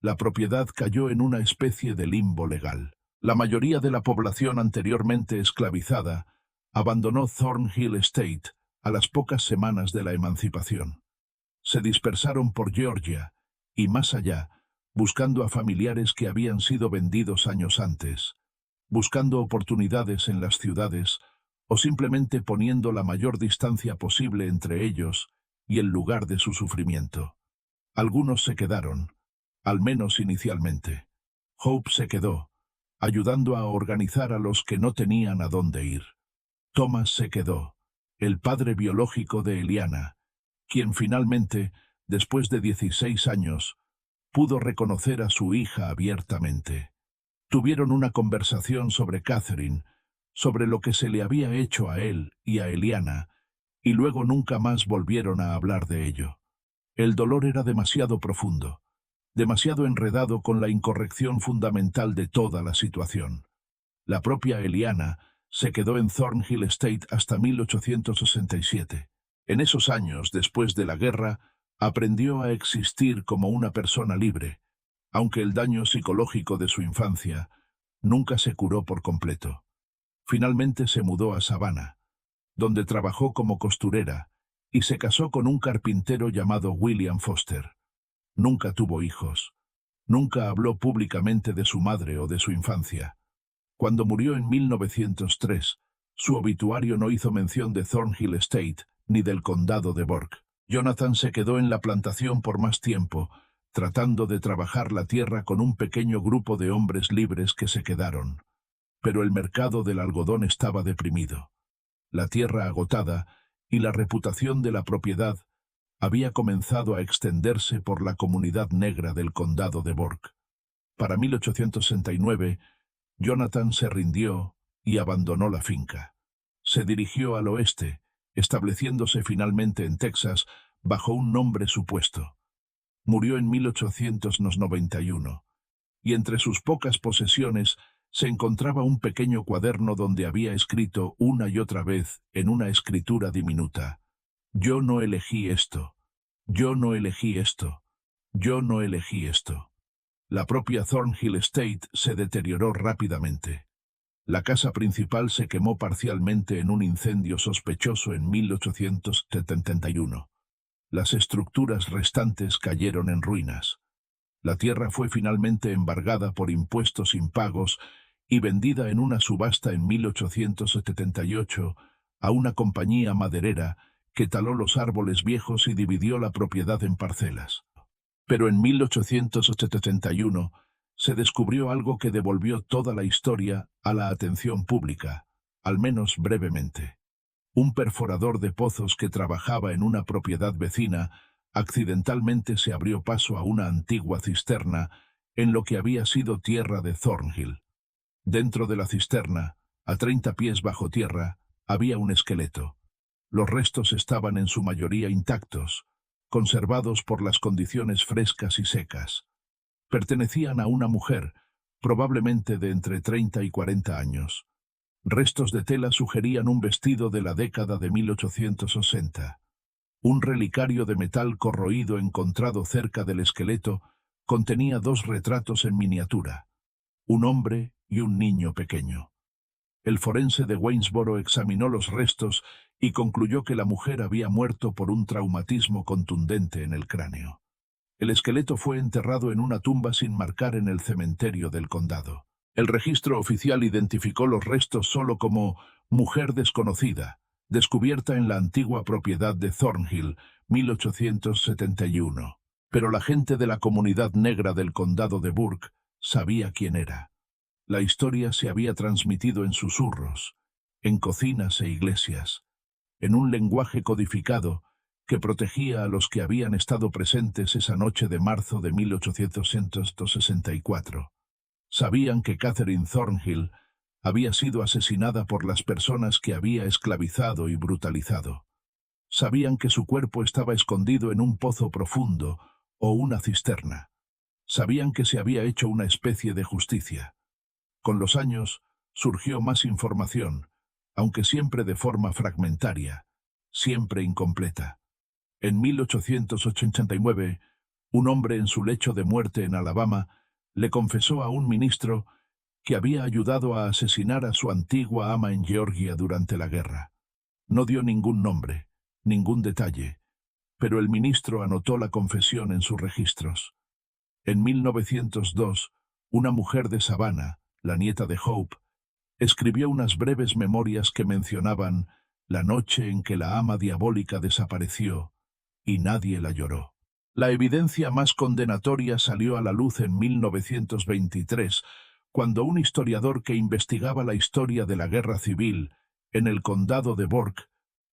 S1: La propiedad cayó en una especie de limbo legal. La mayoría de la población anteriormente esclavizada abandonó Thornhill Estate a las pocas semanas de la emancipación. Se dispersaron por Georgia y más allá, buscando a familiares que habían sido vendidos años antes, buscando oportunidades en las ciudades o simplemente poniendo la mayor distancia posible entre ellos y el lugar de su sufrimiento. Algunos se quedaron, al menos inicialmente. Hope se quedó, ayudando a organizar a los que no tenían a dónde ir. Thomas se quedó, el padre biológico de Eliana, quien finalmente, después de 16 años, pudo reconocer a su hija abiertamente. Tuvieron una conversación sobre Catherine, sobre lo que se le había hecho a él y a Eliana, y luego nunca más volvieron a hablar de ello. El dolor era demasiado profundo, demasiado enredado con la incorrección fundamental de toda la situación. La propia Eliana se quedó en Thornhill Estate hasta 1867. En esos años, después de la guerra, aprendió a existir como una persona libre, aunque el daño psicológico de su infancia nunca se curó por completo. Finalmente se mudó a Savannah, donde trabajó como costurera, y se casó con un carpintero llamado William Foster. Nunca tuvo hijos. Nunca habló públicamente de su madre o de su infancia. Cuando murió en 1903, su obituario no hizo mención de Thornhill Estate ni del condado de Burke. Jonathan se quedó en la plantación por más tiempo, tratando de trabajar la tierra con un pequeño grupo de hombres libres que se quedaron. Pero el mercado del algodón estaba deprimido. La tierra agotada y la reputación de la propiedad había comenzado a extenderse por la comunidad negra del condado de Burke. Para 1869, Jonathan se rindió y abandonó la finca. Se dirigió al oeste, estableciéndose finalmente en Texas bajo un nombre supuesto. Murió en 1891, y entre sus pocas posesiones se encontraba un pequeño cuaderno donde había escrito una y otra vez en una escritura diminuta: «Yo no elegí esto, yo no elegí esto, yo no elegí esto». La propia Thornhill Estate se deterioró rápidamente. La casa principal se quemó parcialmente en un incendio sospechoso en 1871. Las estructuras restantes cayeron en ruinas. La tierra fue finalmente embargada por impuestos impagos y vendida en una subasta en 1878 a una compañía maderera que taló los árboles viejos y dividió la propiedad en parcelas. Pero en 1871 se descubrió algo que devolvió toda la historia a la atención pública, al menos brevemente. Un perforador de pozos que trabajaba en una propiedad vecina accidentalmente se abrió paso a una antigua cisterna en lo que había sido tierra de Thornhill. Dentro de la cisterna, a 30 pies bajo tierra, había un esqueleto. Los restos estaban en su mayoría intactos, conservados por las condiciones frescas y secas. Pertenecían a una mujer, probablemente de entre 30 y 40 años. Restos de tela sugerían un vestido de la década de 1860. Un relicario de metal corroído encontrado cerca del esqueleto contenía 2 retratos en miniatura, un hombre y un niño pequeño. El forense de Waynesboro examinó los restos y concluyó que la mujer había muerto por un traumatismo contundente en el cráneo. El esqueleto fue enterrado en una tumba sin marcar en el cementerio del condado. El registro oficial identificó los restos solo como mujer desconocida, descubierta en la antigua propiedad de Thornhill, 1871. Pero la gente de la comunidad negra del condado de Burke sabía quién era. La historia se había transmitido en susurros, en cocinas e iglesias, en un lenguaje codificado que protegía a los que habían estado presentes esa noche de marzo de 1864. Sabían que Catherine Thornhill había sido asesinada por las personas que había esclavizado y brutalizado. Sabían que su cuerpo estaba escondido en un pozo profundo o una cisterna. Sabían que se había hecho una especie de justicia. Con los años surgió más información, aunque siempre de forma fragmentaria, siempre incompleta. En 1889, un hombre en su lecho de muerte en Alabama le confesó a un ministro que había ayudado a asesinar a su antigua ama en Georgia durante la guerra. No dio ningún nombre, ningún detalle, pero el ministro anotó la confesión en sus registros. En 1902, una mujer de Savannah, la nieta de Hope, escribió unas breves memorias que mencionaban la noche en que la ama diabólica desapareció y nadie la lloró. La evidencia más condenatoria salió a la luz en 1923, cuando un historiador que investigaba la historia de la guerra civil en el condado de Burke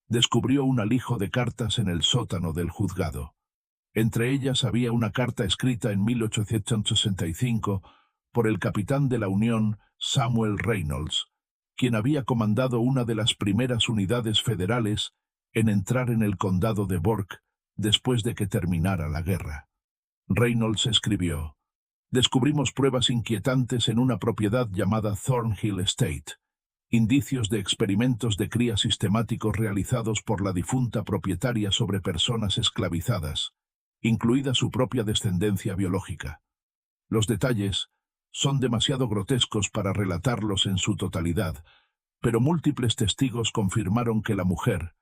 S1: descubrió un alijo de cartas en el sótano del juzgado. Entre ellas había una carta escrita en 1865 por el capitán de la Unión Samuel Reynolds, quien había comandado una de las primeras unidades federales en entrar en el condado de Burke después de que terminara la guerra. Reynolds escribió: «Descubrimos pruebas inquietantes en una propiedad llamada Thornhill Estate, indicios de experimentos de cría sistemáticos realizados por la difunta propietaria sobre personas esclavizadas, incluida su propia descendencia biológica. Los detalles son demasiado grotescos para relatarlos en su totalidad, pero múltiples testigos confirmaron que la mujer,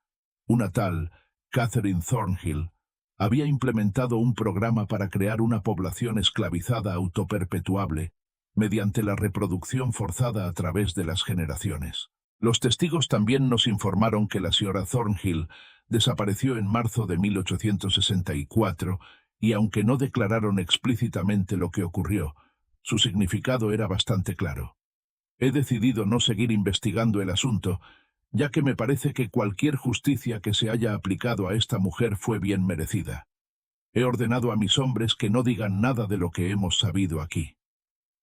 S1: una tal Catherine Thornhill, había implementado un programa para crear una población esclavizada autoperpetuable mediante la reproducción forzada a través de las generaciones. Los testigos también nos informaron que la señora Thornhill desapareció en marzo de 1864 y aunque no declararon explícitamente lo que ocurrió, su significado era bastante claro. He decidido no seguir investigando el asunto, ya que me parece que cualquier justicia que se haya aplicado a esta mujer fue bien merecida. He ordenado a mis hombres que no digan nada de lo que hemos sabido aquí».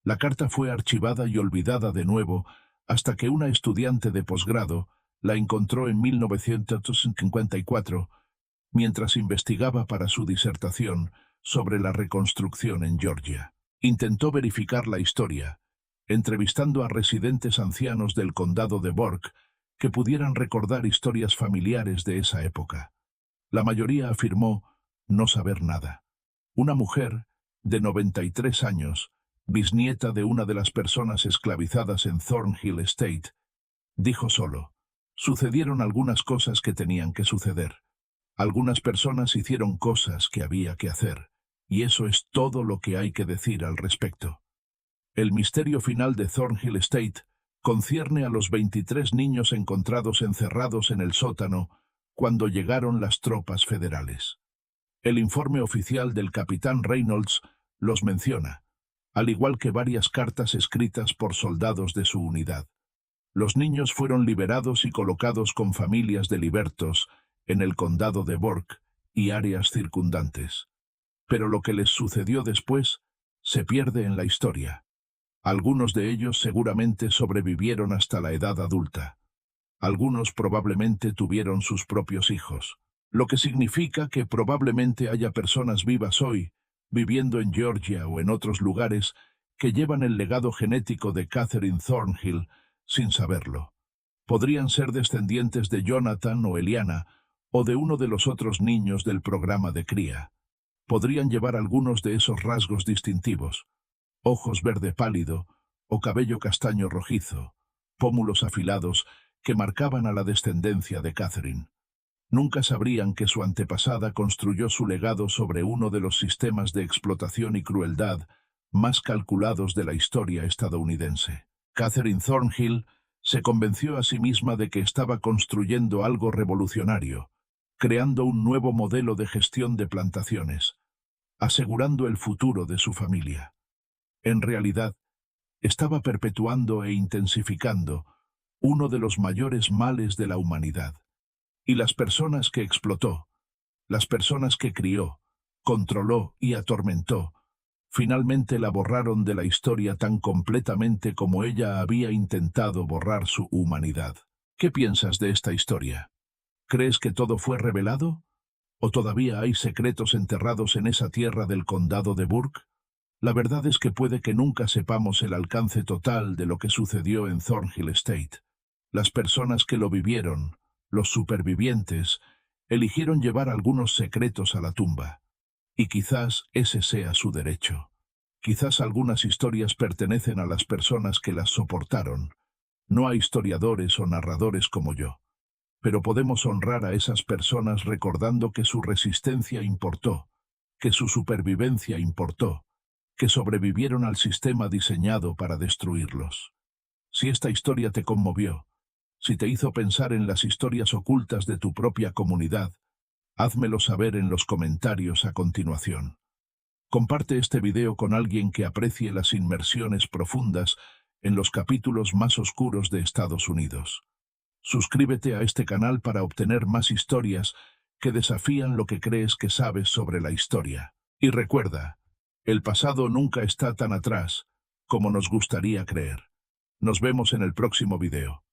S1: La carta fue archivada y olvidada de nuevo hasta que una estudiante de posgrado la encontró en 1954, mientras investigaba para su disertación sobre la reconstrucción en Georgia. Intentó verificar la historia, entrevistando a residentes ancianos del condado de Burke que pudieran recordar historias familiares de esa época. La mayoría afirmó no saber nada. Una mujer, de 93 años, bisnieta de una de las personas esclavizadas en Thornhill Estate, dijo solo: «Sucedieron algunas cosas que tenían que suceder. Algunas personas hicieron cosas que había que hacer, y eso es todo lo que hay que decir al respecto». El misterio final de Thornhill Estate concierne a los 23 niños encontrados encerrados en el sótano cuando llegaron las tropas federales. El informe oficial del capitán Reynolds los menciona, al igual que varias cartas escritas por soldados de su unidad. Los niños fueron liberados y colocados con familias de libertos en el condado de Burke y áreas circundantes. Pero lo que les sucedió después se pierde en la historia. Algunos de ellos seguramente sobrevivieron hasta la edad adulta. Algunos probablemente tuvieron sus propios hijos, lo que significa que probablemente haya personas vivas hoy, viviendo en Georgia o en otros lugares, que llevan el legado genético de Catherine Thornhill sin saberlo. Podrían ser descendientes de Jonathan o Eliana, o de uno de los otros niños del programa de cría. Podrían llevar algunos de esos rasgos distintivos: ojos verde pálido o cabello castaño rojizo, pómulos afilados que marcaban a la descendencia de Catherine. Nunca sabrían que su antepasada construyó su legado sobre uno de los sistemas de explotación y crueldad más calculados de la historia estadounidense. Catherine Thornhill se convenció a sí misma de que estaba construyendo algo revolucionario, creando un nuevo modelo de gestión de plantaciones, asegurando el futuro de su familia. En realidad, estaba perpetuando e intensificando uno de los mayores males de la humanidad. Y las personas que explotó, las personas que crió, controló y atormentó, finalmente la borraron de la historia tan completamente como ella había intentado borrar su humanidad. ¿Qué piensas de esta historia? ¿Crees que todo fue revelado? ¿O todavía hay secretos enterrados en esa tierra del condado de Burke? La verdad es que puede que nunca sepamos el alcance total de lo que sucedió en Thornhill Estate. Las personas que lo vivieron, los supervivientes, eligieron llevar algunos secretos a la tumba. Y quizás ese sea su derecho. Quizás algunas historias pertenecen a las personas que las soportaron, no a historiadores o narradores como yo. Pero podemos honrar a esas personas recordando que su resistencia importó, que su supervivencia importó, que sobrevivieron al sistema diseñado para destruirlos. Si esta historia te conmovió, si te hizo pensar en las historias ocultas de tu propia comunidad, házmelo saber en los comentarios a continuación. Comparte este video con alguien que aprecie las inmersiones profundas en los capítulos más oscuros de Estados Unidos. Suscríbete a este canal para obtener más historias que desafían lo que crees que sabes sobre la historia. Y recuerda, el pasado nunca está tan atrás como nos gustaría creer. Nos vemos en el próximo video.